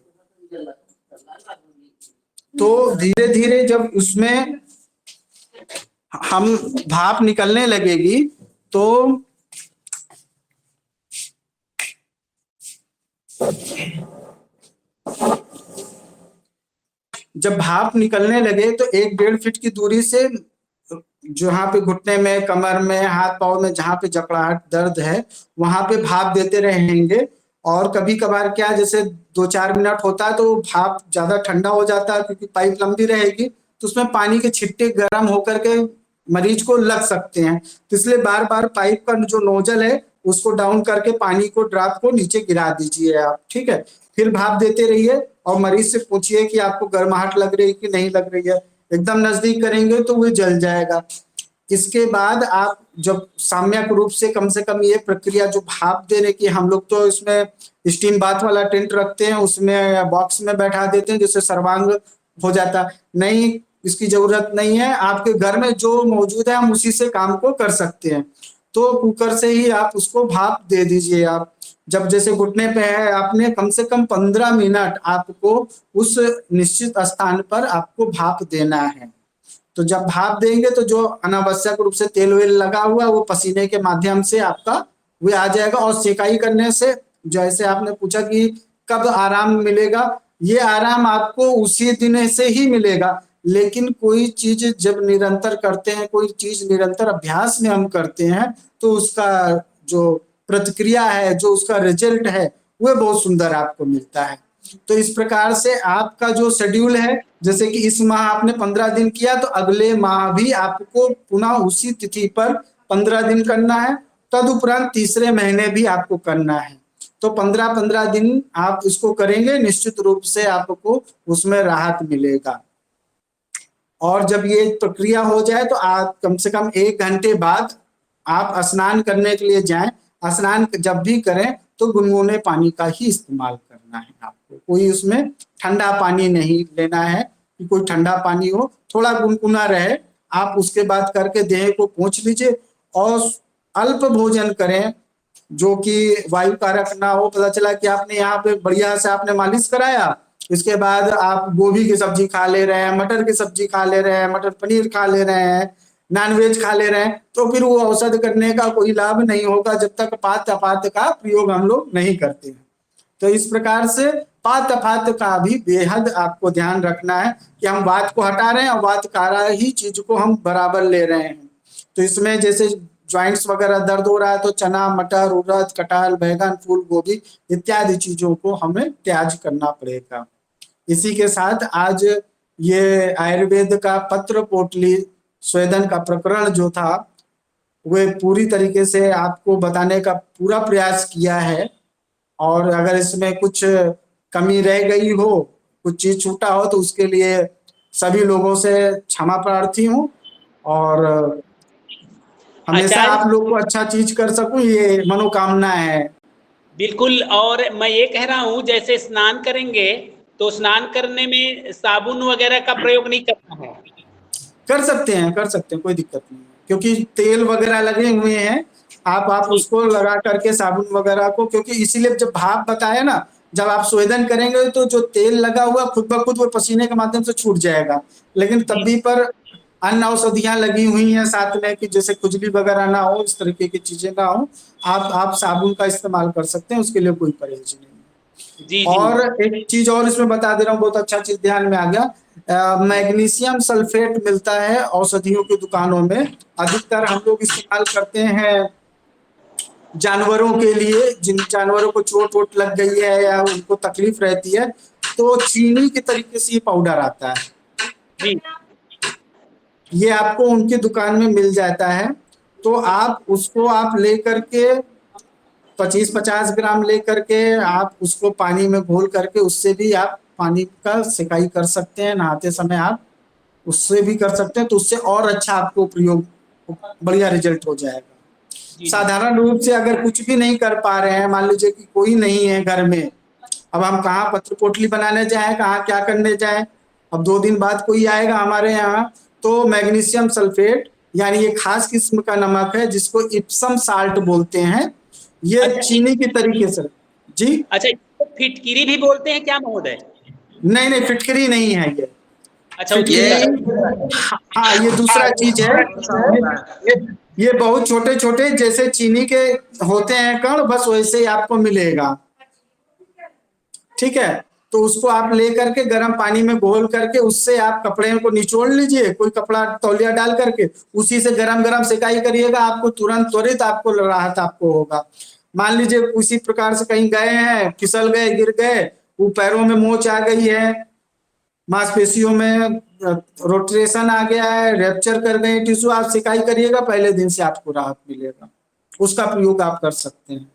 तो धीरे धीरे जब उसमें हम भाप निकलने लगेगी तो जब भाप निकलने लगे तो 1-1.5 फीट की दूरी से जहाँ पे घुटने में, कमर में, हाथ पांव में जहाँ पे जकड़ाहट दर्द है वहां पे भाप देते रहेंगे। और कभी कभार क्या, जैसे 2-4 मिनट होता है तो भाप ज्यादा ठंडा हो जाता है क्योंकि पाइप लंबी रहेगी तो उसमें पानी के छिट्टे गर्म होकर के मरीज को लग सकते हैं। तो इसलिए बार बार पाइप का जो नोजल है उसको डाउन करके पानी को ड्रॉप को नीचे गिरा दीजिए आप, ठीक है। फिर भाप देते रहिए और मरीज से पूछिए कि आपको गर्माहट लग रही है कि नहीं लग रही है। एकदम नजदीक करेंगे तो वो जल जाएगा। इसके बाद आप जब साम्यक रूप से कम ये प्रक्रिया जो भाप देने की, हम लोग तो इसमें स्टीम बाथ वाला टेंट रखते हैं, उसमें बॉक्स में बैठा देते हैं जिससे सर्वांग हो जाता नहीं, इसकी जरूरत नहीं है। आपके घर में जो मौजूद है हम उसी से काम को कर सकते हैं। तो कुकर से ही आप उसको भाप दे दीजिए। आप जब जैसे घुटने पे है आपने कम से कम 15 मिनट आपको उस निश्चित स्थान पर आपको भाप देना है। तो जब भाप देंगे तो जो अनावश्यक रूप से तेल वेल लगा हुआ वो पसीने के माध्यम से आपका वो आ जाएगा। और सेकाई करने से, जैसे आपने पूछा कि कब आराम मिलेगा, ये आराम आपको उसी दिन से ही मिलेगा। लेकिन कोई चीज जब निरंतर करते हैं, कोई चीज निरंतर अभ्यास में हम करते हैं तो उसका जो प्रतिक्रिया है, जो उसका रिजल्ट है, वह बहुत सुंदर आपको मिलता है। तो इस प्रकार से आपका जो शेड्यूल है, जैसे कि इस माह आपने 15 दिन किया तो अगले माह भी आपको पुनः उसी तिथि पर 15 दिन करना है। तदुपरांत तीसरे महीने भी आपको करना है। तो 15-15 दिन आप इसको करेंगे, निश्चित रूप से आपको उसमें राहत मिलेगा। और जब ये प्रक्रिया हो जाए तो आप कम से कम 1 घंटे बाद आप स्नान करने के लिए जाएं। स्नान जब भी करें तो गुनगुने पानी का ही इस्तेमाल करना है आपको, कोई उसमें ठंडा पानी नहीं लेना है कि कोई ठंडा पानी हो, थोड़ा गुनगुना रहे। आप उसके बाद करके देह को पोंछ लीजिए और अल्प भोजन करें जो कि वायु कारक ना हो। पता चला कि आपने यहाँ पे बढ़िया से आपने मालिश कराया, इसके बाद आप गोभी की सब्जी खा ले रहे हैं, मटर की सब्जी खा ले रहे हैं, मटर पनीर खा ले रहे हैं, नॉनवेज खा ले रहे हैं, तो फिर वो औषध करने का कोई लाभ नहीं होगा जब तक पात अपात का प्रयोग हम लोग नहीं करते हैं। तो इस प्रकार से पात अपात का भी बेहद आपको ध्यान रखना है कि हम वात को हटा रहे हैं और वात कारा ही चीज को हम बराबर ले रहे हैं। तो इसमें जैसे ज्वाइंट्स वगैरह दर्द हो रहा है तो चना, मटर, उड़द, कटहल, बैंगन, फूल गोभी इत्यादि चीजों को हमें त्याग करना पड़ेगा। इसी के साथ आज ये आयुर्वेद का पत्र पोटली स्वेदन का प्रकरण जो था वे पूरी तरीके से आपको बताने का पूरा प्रयास किया है। और अगर इसमें कुछ कमी रह गई हो, कुछ चीज छूटा हो तो उसके लिए सभी लोगों से क्षमा प्रार्थी हूँ। और हमेशा आप लोग को अच्छा चीज कर सकूं, ये मनोकामना है। बिल्कुल। और मैं ये कह रहा हूँ जैसे स्नान करेंगे तो स्नान करने में साबुन वगैरह का प्रयोग नहीं करना है। कर सकते हैं, कोई दिक्कत नहीं है, क्योंकि तेल वगैरह लगे हुए हैं। आप उसको लगा करके साबुन वगैरह को, क्योंकि इसीलिए जब भाप बताया ना, जब आप स्वेदन करेंगे तो जो तेल लगा हुआ खुद ब खुद वो पसीने के माध्यम से छूट जाएगा। लेकिन तब भी पर अन्य औषधियां लगी हुई हैं साथ में कि जैसे खुजली वगैरह ना हो, इस तरीके की चीजें ना हो, आप साबुन का इस्तेमाल कर सकते हैं, उसके लिए कोई परहेज नहीं है। जी। और एक चीज और इसमें बता दे रहा हूँ, बहुत अच्छा चीज ध्यान में आ गया। मैग्नीशियम सल्फेट मिलता है औषधियों की दुकानों में, अधिकतर हम लोग इस्तेमाल करते हैं जानवरों के लिए, जिन जानवरों को चोट वोट लग गई है या उनको तकलीफ रहती है, तो चीनी के तरीके से ये पाउडर आता है जी। ये आपको उनकी दुकान में मिल जाता है। तो आप उसको आप ले करके 25-50 ग्राम ले करके आप उसको पानी में घोल करके उससे भी आप पानी का सिकाई कर सकते हैं। नहाते समय आप उससे भी कर सकते हैं, तो उससे और अच्छा आपको प्रयोग बढ़िया रिजल्ट हो जाएगा। साधारण रूप से अगर कुछ भी नहीं कर पा रहे हैं, मान लीजिए कि कोई नहीं है घर में, अब हम कहाँ पत्र पोटली बनाने जाएं, कहाँ क्या करने जाएं। अब 2 दिन बाद कोई आएगा हमारे यहाँ, तो मैग्नीशियम सल्फेट यानी ये खास किस्म का नमक है जिसको इप्सम साल्ट बोलते हैं, ये चीनी की तरीके से। जी अच्छा, इसको फिटकिरी भी बोलते हैं क्या महोदय? नहीं नहीं, फिटकरी नहीं है ये। अच्छा, हाँ, ये दूसरा चीज है। ये बहुत छोटे छोटे जैसे चीनी के होते हैं कण, बस वैसे ही आपको मिलेगा। ठीक है, तो उसको आप ले करके गर्म पानी में घोल करके उससे आप कपड़े को निचोड़ लीजिए, कोई कपड़ा तौलिया डाल करके उसी से गरम गरम सिकाई करिएगा, आपको तुरंत त्वरित आपको राहत आपको होगा। मान लीजिए उसी प्रकार से कहीं गए हैं, फिसल गए, गिर गए, वो पैरों में मोच आ गई है, मांसपेशियों में रोटेशन आ गया है, रैप्चर कर गए टिश्यू, आप सिकाई करिएगा, पहले दिन से आपको राहत मिलेगा। उसका प्रयोग आप कर सकते हैं।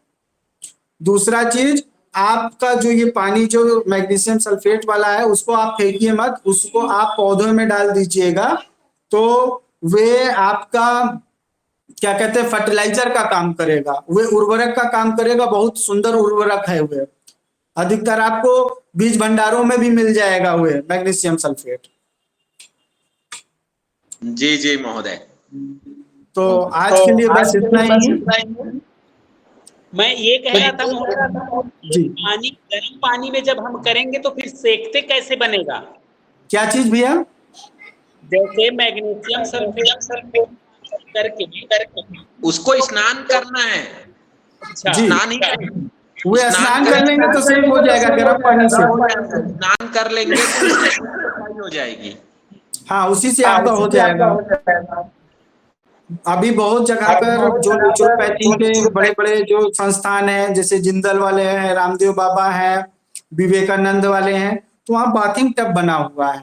दूसरा चीज, आपका जो ये पानी जो मैग्नीशियम सल्फेट वाला है उसको आप फेंकिए मत, उसको आप पौधों में डाल दीजिएगा, तो वे आपका क्या कहते हैं फर्टिलाइजर का काम करेगा, वे उर्वरक का काम करेगा। बहुत सुंदर उर्वरक है वे, अधिकतर आपको बीज भंडारों में भी मिल जाएगा वे मैग्नीशियम सल्फेट। जी जी महोदय। तो आज के लिए बस इतना ही। मैं ये कह रहा था महोदय जी, पानी गर्म पानी में जब हम करेंगे तो फिर सेकते कैसे बनेगा? क्या चीज भैया? जैसे मैग्नीशियम सल्फेट करके उसको स्नान करना है। अच्छा, स्नान ही वो स्नान कर लेंगे तो सही हो जाएगा गर्म पानी से। स्नान कर लेंगे तो सही हो जाएगी। हाँ, उसी से आपका हो जाएगा। अभी बहुत जगह पर जो नेचुरोपैथी के बड़े बड़े जो संस्थान हैं, जैसे जिंदल वाले हैं, रामदेव बाबा हैं, विवेकानंद वाले हैं, तो वहाँ बाथिंग टब बना हुआ है।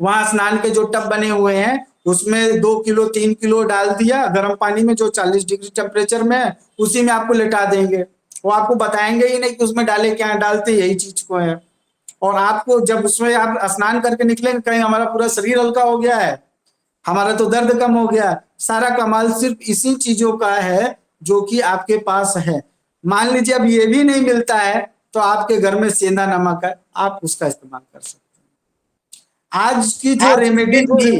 वहाँ स्नान के जो टब बने हुए हैं उसमें 2 किलो 3 किलो डाल दिया गर्म पानी में, जो 40 डिग्री टेम्परेचर में है, उसी में आपको लेटा देंगे। वो आपको बताएंगे ही नहीं कि उसमें डाले क्या, डालते यही चीज को है। और आपको जब उसमें आप स्नान करके निकलेंगे, कहीं हमारा पूरा शरीर हल्का हो गया है, हमारा तो दर्द कम हो गया, सारा कमाल सिर्फ इसी चीजों का है जो कि आपके पास है। मान लीजिए अब ये भी नहीं मिलता है तो आपके घर में सेंधा नमक है, आप उसका इस्तेमाल कर सकते हैं। आज की जो रेमेडी थी,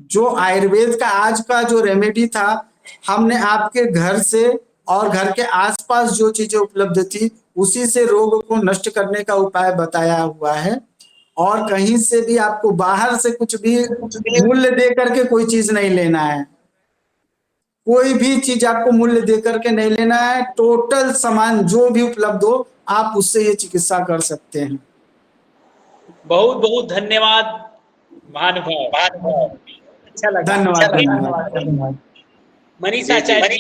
जो आयुर्वेद का आज का जो रेमेडी था, हमने आपके घर से और घर के आसपास जो चीजें उपलब्ध थी उसी से रोग को नष्ट करने का उपाय बताया हुआ है। और कहीं से भी आपको बाहर से कुछ भी मूल्य दे करके कोई चीज नहीं लेना है, कोई भी चीज आपको मूल्य दे करके नहीं लेना है। टोटल सामान जो भी उपलब्ध हो आप उससे ये चिकित्सा कर सकते हैं। बहुत बहुत धन्यवाद महानुभाव, अच्छा लगा। धन्यवाद। मनीष आचार्य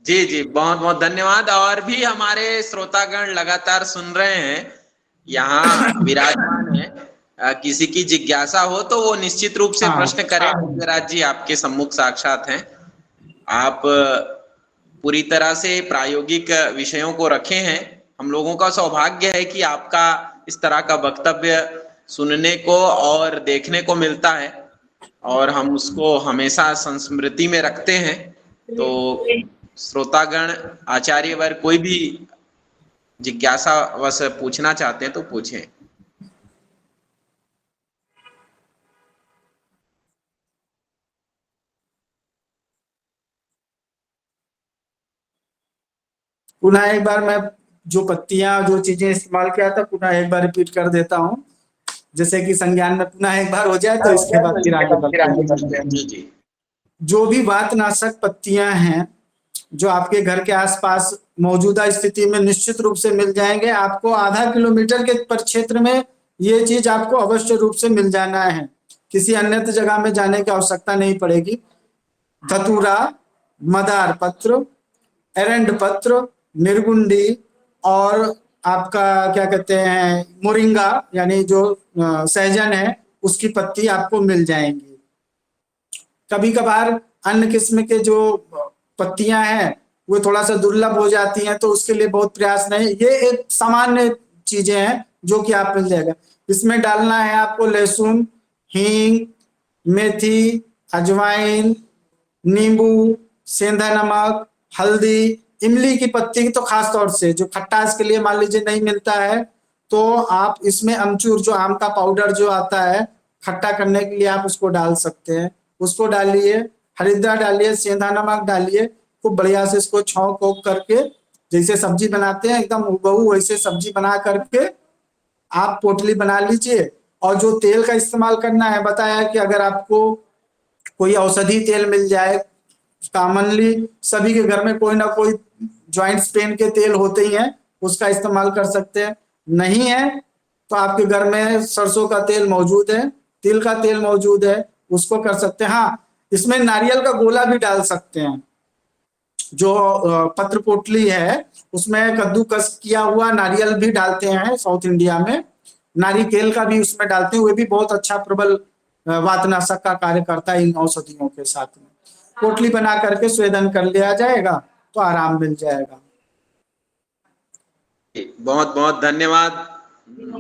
जी जी, बहुत बहुत धन्यवाद। और भी हमारे श्रोतागण लगातार सुन रहे हैं, यहाँ विराजमान है। किसी की जिज्ञासा हो तो वो निश्चित रूप से प्रश्न करें। विराज जी आपके सम्मुख साक्षात हैं, आप पूरी तरह से प्रायोगिक विषयों को रखे हैं। हम लोगों का सौभाग्य है कि आपका इस तरह का वक्तव्य सुनने को और देखने को मिलता है, और हम उसको हमेशा संस्मृति में रखते हैं। तो श्रोतागण, आचार्य वर्ग कोई भी जिज्ञासावश पूछना चाहते हैं तो पूछें। पुनः एक बार मैं जो पत्तियां जो चीजें इस्तेमाल किया था पुनः एक बार रिपीट कर देता हूँ, जैसे कि संज्ञान में पुनः एक बार हो जाए तो इसके बाद फिर आगे बढ़ते हैं। जो भी वातनाशक पत्तियां हैं जो आपके घर के आसपास मौजूदा स्थिति में निश्चित रूप से मिल जाएंगे। आपको आधा किलोमीटर के परिक्षेत्र में ये चीज आपको अवश्य रूप से मिल जाना है, किसी अन्य जगह में जाने की आवश्यकता नहीं पड़ेगी। धतूरा, मदार पत्र, एरंड पत्र, निर्गुंडी और आपका क्या कहते हैं मोरिंगा यानी जो सहजन है उसकी पत्ती आपको मिल जाएंगी। कभी कभार अन्य किस्म के जो पत्तियां हैं वो थोड़ा सा दुर्लभ हो जाती हैं, तो उसके लिए बहुत प्रयास नहीं। ये एक सामान्य चीजें हैं जो कि आप मिल जाएगा। इसमें डालना है आपको लहसुन, हींग, मेथी, अजवाइन, नींबू, सेंधा नमक, हल्दी, इमली की पत्ती तो खास तौर से जो खट्टास के लिए मान लीजिए नहीं मिलता है तो आप इसमें अमचूर जो आम का पाउडर जो आता है खट्टा करने के लिए आप उसको डाल सकते हैं, उसको डालिए। हरिद्रा डालिए, सेंधा नमक डालिए, खूब बढ़िया से इसको छौंक वौक करके जैसे सब्जी बनाते हैं एकदम हूबहू वैसे सब्जी बना करके आप पोटली बना लीजिए। और जो तेल का इस्तेमाल करना है बताया कि अगर आपको कोई औषधि तेल मिल जाए, कॉमनली सभी के घर में कोई ना कोई जॉइंट्स पेन के तेल होते ही हैं, उसका इस्तेमाल कर सकते हैं। नहीं है तो आपके घर में सरसों का तेल मौजूद है, तिल का तेल मौजूद है, उसको कर सकते हैं। हाँ, इसमें नारियल का गोला भी डाल सकते हैं। जो पत्र पोटली है उसमें कद्दूकस किया हुआ नारियल भी डालते हैं, साउथ इंडिया में नारिकेल का भी उसमें डालते हैं, वो भी बहुत अच्छा प्रबल वातनाशक का कार्य करता है इन औषधियों के साथ में। पोटली बना करके स्वेदन कर लिया जाएगा तो आराम मिल जाएगा। बहुत बहुत धन्यवाद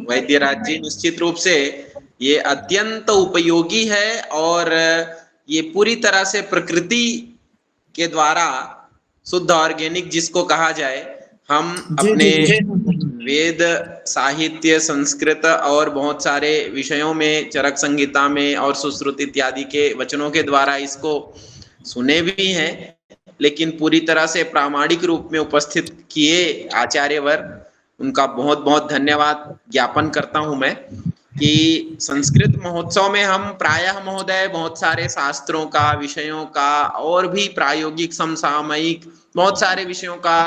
वैद्यराज जी। निश्चित रूप से ये अत्यंत उपयोगी है और ये पूरी तरह से प्रकृति के द्वारा शुद्ध ऑर्गेनिक जिसको कहा जाए, हम अपने वेद, साहित्य, संस्कृत और बहुत सारे विषयों में, चरक संहिता में और सुश्रुत इत्यादि के वचनों के द्वारा इसको सुने भी हैं, लेकिन पूरी तरह से प्रामाणिक रूप में उपस्थित किए आचार्यवर, उनका बहुत बहुत धन्यवाद ज्ञापन करता हूं मैं। कि संस्कृत महोत्सव में हम प्रायः महोदय बहुत सारे शास्त्रों का, विषयों का और भी प्रायोगिक समसामयिक बहुत सारे विषयों का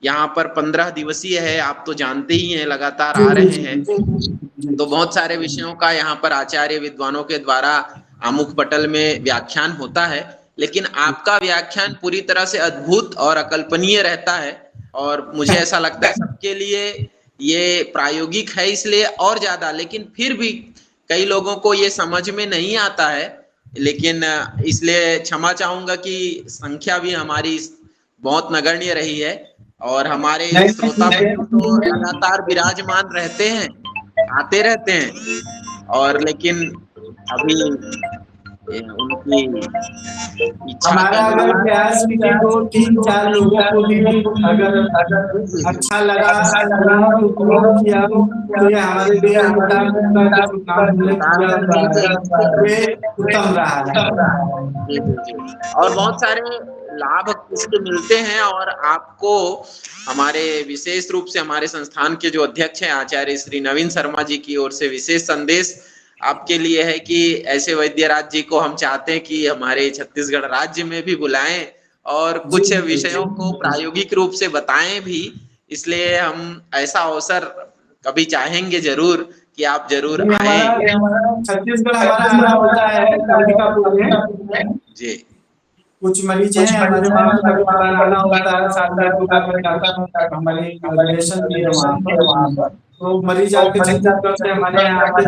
यहाँ पर 15 दिवसीय है, आप तो जानते ही हैं, लगातार आ रहे हैं। तो बहुत सारे विषयों का यहाँ पर आचार्य विद्वानों के द्वारा आमुख पटल में व्याख्यान होता है, लेकिन आपका व्याख्यान पूरी तरह से अद्भुत और अकल्पनीय रहता है। और मुझे ऐसा लगता है सबके लिए ये प्रायोगिक है इसलिए और ज्यादा, लेकिन फिर भी कई लोगों को ये समझ में नहीं आता है, लेकिन इसलिए क्षमा चाहूंगा कि संख्या भी हमारी बहुत नगण्य रही है और हमारे श्रोता तो लगातार विराजमान रहते हैं, आते रहते हैं, और लेकिन अभी उनकी इच्छा हमारा अगर प्रयास किसी 2-3-4 लोगों को भी अगर अच्छा लगा तो कमेंट किया तो ये हमारे लिए उत्तम रहा है। और बहुत सारे लाभ इसके मिलते हैं, और आपको हमारे विशेष रूप से हमारे संस्थान के जो अध्यक्ष हैं आचार्य श्री नवीन शर्मा जी की ओर से विशेष संदेश आपके लिए है कि ऐसे वैद्यराज जी को हम चाहते हैं कि हमारे छत्तीसगढ़ राज्य में भी बुलाएं और कुछ विषयों को प्रायोगिक रूप से बताएं भी, इसलिए हम ऐसा अवसर कभी चाहेंगे जरूर कि आप जरूर आए। छत्तीसगढ़ हमारा आना होता है जी, कुछ मरीज हैं हमारे पास आना होता है, हमारी रिलेशन भी है वहाँ पर, तो मरीज आके छत्तीसगढ़ से हमारे यहाँ आके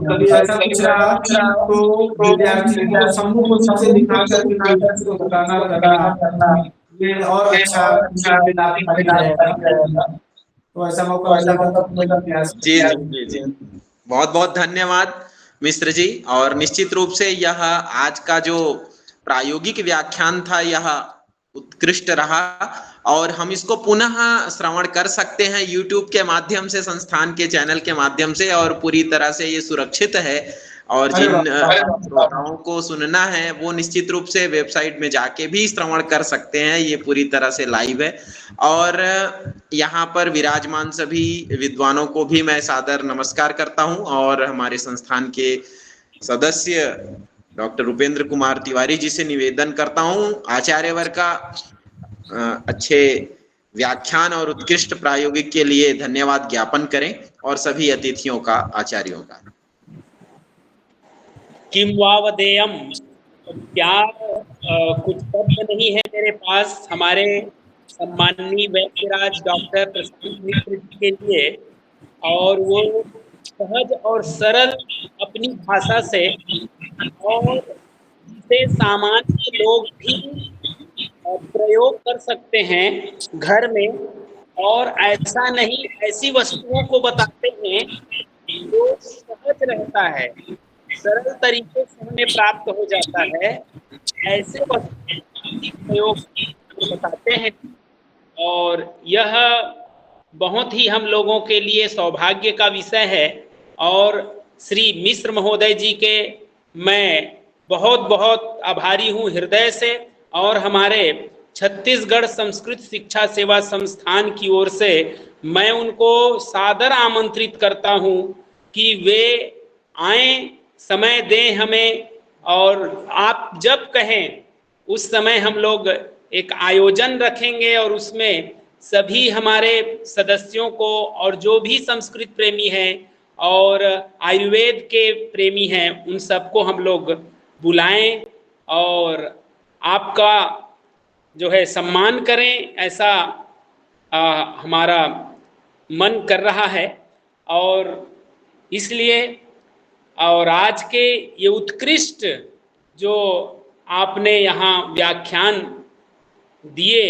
कभी ऐसा कुछ रहा तो विद्यार्थी को समूह से दिखाकर के बताना करना ये और अच्छा तो ऐसा मौका मिला। जी जी जी जी, बहुत बहुत धन्यवाद मिश्र जी। और निश्चित रूप से यह आज का जो प्रायोगिक व्याख्यान था यह उत्कृष्ट रहा, और हम इसको पुनः श्रवण कर सकते हैं YouTube के माध्यम से, संस्थान के चैनल के माध्यम से, और पूरी तरह से ये सुरक्षित है। और जिन श्रोताओं को सुनना है वो निश्चित रूप से वेबसाइट में जाके भी श्रवण कर सकते हैं, ये पूरी तरह से लाइव है। और यहाँ पर विराजमान सभी विद्वानों को भी मैं सादर नमस्कार करता हूँ, और हमारे संस्थान के सदस्य डॉक्टर उपेंद्र कुमार तिवारी जी से निवेदन करता हूँ आचार्य वर्ग का अच्छे व्याख्यान और उत्कृष्ट प्रायोगिक के लिए धन्यवाद ज्ञापन करें, और सभी अतिथियों का, आचार्यों का। किम वावदेयम, क्या कुछ शब्द नहीं है मेरे पास हमारे सम्माननीय वैद्यराज डॉक्टर प्रशांत मिश्र जी के लिए, और वो सहज और सरल अपनी भाषा से, और जिसे सामान्य लोग भी प्रयोग कर सकते हैं घर में, और ऐसा नहीं ऐसी वस्तुओं को बताते हैं जो सहज रहता है, सरल तरीके से हमें प्राप्त हो जाता है, ऐसे प्रयोग बताते हैं। और यह बहुत ही हम लोगों के लिए सौभाग्य का विषय है, और श्री मिश्र महोदय जी के मैं बहुत बहुत आभारी हूँ हृदय से, और हमारे छत्तीसगढ़ संस्कृत शिक्षा सेवा संस्थान की ओर से मैं उनको सादर आमंत्रित करता हूँ कि वे आएं, समय दें हमें, और आप जब कहें उस समय हम लोग एक आयोजन रखेंगे, और उसमें सभी हमारे सदस्यों को, और जो भी संस्कृत प्रेमी हैं और आयुर्वेद के प्रेमी हैं, उन सबको हम लोग बुलाएं और आपका जो है सम्मान करें, ऐसा हमारा मन कर रहा है। और इसलिए, और आज के ये उत्कृष्ट जो आपने यहाँ व्याख्यान दिए,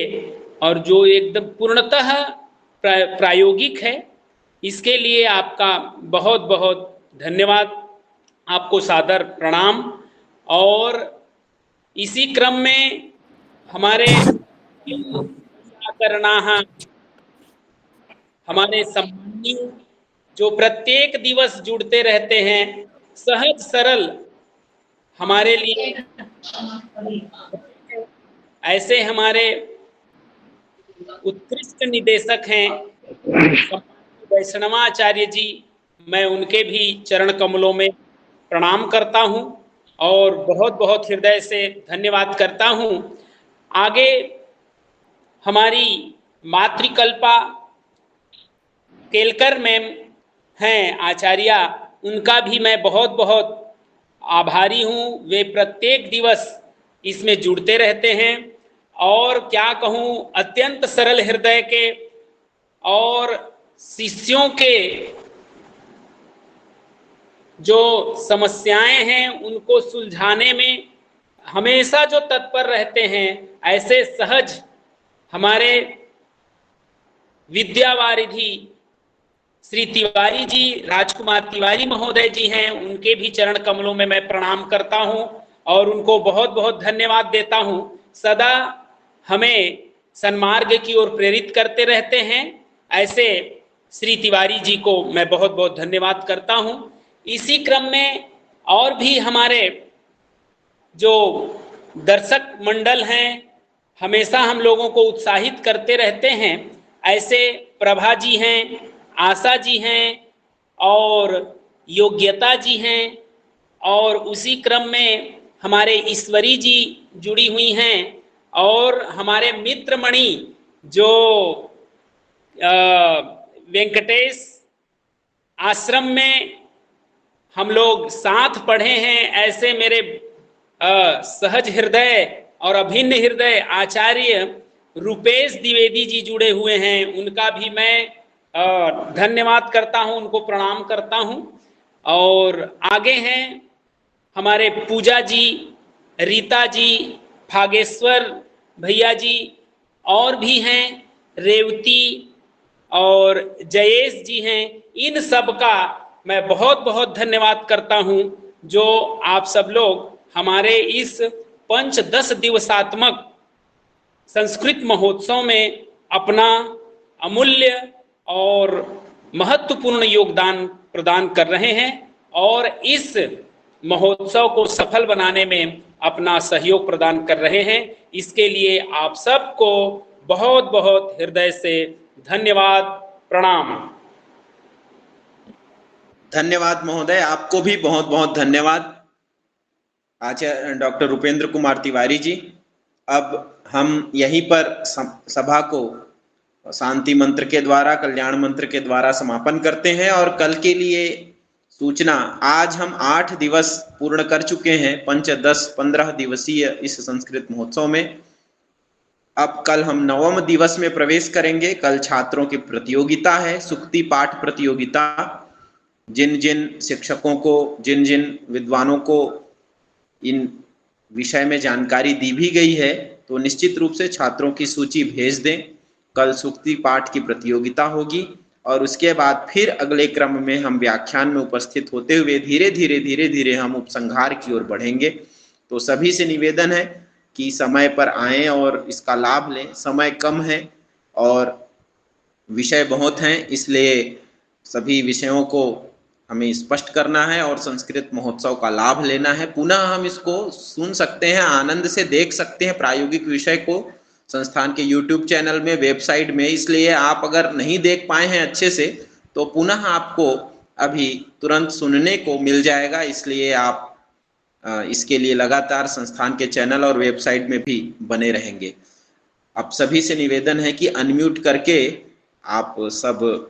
और जो एकदम पूर्णतः प्रायोगिक है, इसके लिए आपका बहुत बहुत धन्यवाद, आपको सादर प्रणाम। और इसी क्रम में हमारे करना हमारे सम्मानीय जो प्रत्येक दिवस जुड़ते रहते हैं, सहज सरल हमारे लिए, ऐसे हमारे उत्कृष्ट निदेशक हैं वैष्णवाचार्य जी, मैं उनके भी चरण कमलों में प्रणाम करता हूं और बहुत बहुत हृदय से धन्यवाद करता हूं। आगे हमारी मातृकल्पा केलकर मैम हैं आचार्या, उनका भी मैं बहुत बहुत आभारी हूं। वे प्रत्येक दिवस इसमें जुड़ते रहते हैं, और क्या कहूं, अत्यंत सरल हृदय के और शिष्यों के जो समस्याएं हैं उनको सुलझाने में हमेशा जो तत्पर रहते हैं, ऐसे सहज हमारे विद्यावारिधि श्री तिवारी जी, राजकुमार तिवारी महोदय जी हैं, उनके भी चरण कमलों में मैं प्रणाम करता हूं और उनको बहुत बहुत धन्यवाद देता हूं। सदा हमें सन्मार्ग की ओर प्रेरित करते रहते हैं, ऐसे श्री तिवारी जी को मैं बहुत बहुत धन्यवाद करता हूं। इसी क्रम में और भी हमारे जो दर्शक मंडल हैं हमेशा हम लोगों को उत्साहित करते रहते हैं, ऐसे प्रभा जी हैं, आशा जी हैं और योग्यता जी हैं, और उसी क्रम में हमारे ईश्वरी जी जुड़ी हुई हैं और हमारे मित्रमणि जो वेंकटेश आश्रम में हम लोग साथ पढ़े हैं, ऐसे मेरे सहज हृदय और अभिन्न हृदय आचार्य रुपेश द्विवेदी जी जुड़े हुए हैं, उनका भी मैं धन्यवाद करता हूं, उनको प्रणाम करता हूं। और आगे हैं हमारे पूजा जी, रीता जी, भागेश्वर भैया जी, और भी हैं रेवती और जयेश जी हैं। इन सब का मैं बहुत बहुत धन्यवाद करता हूं जो आप सब लोग हमारे इस 5-10 दिवसात्मक संस्कृत महोत्सव में अपना अमूल्य और महत्वपूर्ण योगदान प्रदान कर रहे हैं और इस महोत्सव को सफल बनाने में अपना सहयोग प्रदान कर रहे हैं। इसके लिए आप सबको बहुत बहुत हृदय से धन्यवाद, प्रणाम। धन्यवाद महोदय, आपको भी बहुत बहुत धन्यवाद आचार्य डॉक्टर रुपेंद्र कुमार तिवारी जी। अब हम यहीं पर सभा को शांति मंत्र के द्वारा, कल्याण मंत्र के द्वारा समापन करते हैं। और कल के लिए सूचना, आज हम 8 दिवस पूर्ण कर चुके हैं 5, 10, 15 दिवसीय इस संस्कृत महोत्सव में। अब कल हम 9वें दिवस में प्रवेश करेंगे। कल छात्रों की प्रतियोगिता है, सुक्ति पाठ प्रतियोगिता। जिन जिन शिक्षकों को, जिन जिन विद्वानों को इन विषय में जानकारी दी भी गई है, तो निश्चित रूप से छात्रों की सूची भेज दें। कल सुक्ति पाठ की प्रतियोगिता होगी और उसके बाद फिर अगले क्रम में हम व्याख्यान में उपस्थित होते हुए धीरे धीरे हम उपसंहार की ओर बढ़ेंगे। तो सभी से निवेदन है कि समय पर आएं और इसका लाभ लें। समय कम है और विषय बहुत हैं, इसलिए सभी विषयों को हमें स्पष्ट करना है और संस्कृत महोत्सव का लाभ लेना है। पुनः हम इसको सुन सकते हैं, आनंद से देख सकते हैं प्रायोगिक विषय को संस्थान के YouTube चैनल में, वेबसाइट में। इसलिए आप अगर नहीं देख पाए हैं अच्छे से तो पुनः आपको अभी तुरंत सुनने को मिल जाएगा। इसलिए आप इसके लिए लगातार संस्थान के चैनल और वेबसाइट में भी बने रहेंगे। आप सभी से निवेदन है कि अनम्यूट करके आप सब,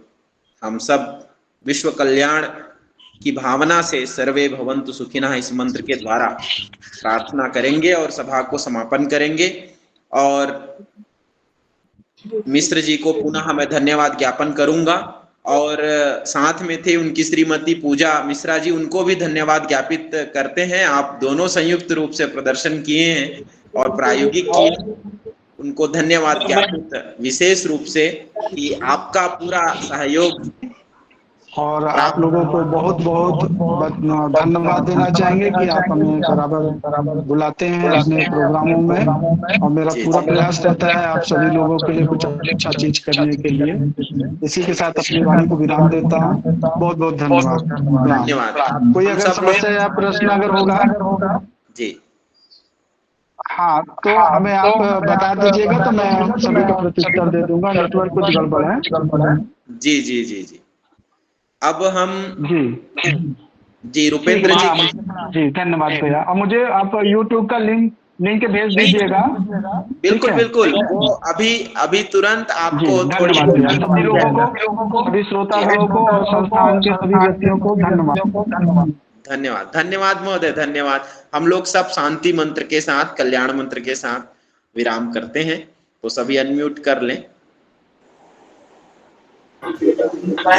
हम सब विश्व कल्याण की भावना से सर्वे भवन्तु सुखिनः इस मंत्र के द्वारा प्रार्थना करेंगे और सभा को समापन करेंगे। और मिश्र जी को पुनः मैं धन्यवाद ज्ञापन करूंगा और साथ में थे उनकी श्रीमती पूजा मिश्रा जी, उनको भी धन्यवाद ज्ञापित करते हैं। आप दोनों संयुक्त रूप से प्रदर्शन किए हैं और प्रायोगिक किए, उनको धन्यवाद ज्ञापित विशेष रूप से कि आपका पूरा सहयोग। और आप लोगों को बहुत बहुत धन्यवाद देना चाहेंगे कि आप हमें बराबर बुलाते हैं अपने प्रोग्रामों में, और मेरा पूरा प्रयास रहता है आप सभी लोगों के लिए कुछ अच्छा चीज करने के लिए। इसी के साथ अपनी वाणी को विराम देता हूँ। बहुत बहुत धन्यवाद। कोई अगर समस्या या प्रश्न अगर होगा जी, हाँ, तो हमें आप बता दीजिएगा तो मैं सभी को प्रत्युत्तर दे दूंगा। नेटवर्क कुछ गड़बड़ है। जी जी जी जी। अब हम जी रुपेंद्र जी धन्यवाद भैया। अब मुझे आप YouTube का लिंक भेज दीजिएगा। बिल्कुल बिल्कुल, वो अभी तुरंत आपको सभी लोगों को, सभी श्रोता लोगों को और संस्थान के सभी व्यक्तियों को धन्यवाद। धन्यवाद महोदय, धन्यवाद। हम लोग सब शांति मंत्र के साथ, कल्याण मंत्र के साथ विराम करते हैं, तो सभी अनम्यूट कर लें।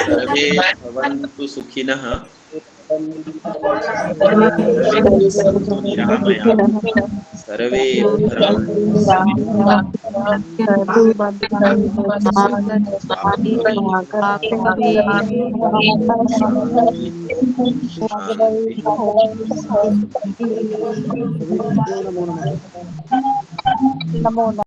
सर्वे भवन्तु सुखिनः, सर्वे सन्तु निरामयाः, सर्वे भद्राणि नमो नमः।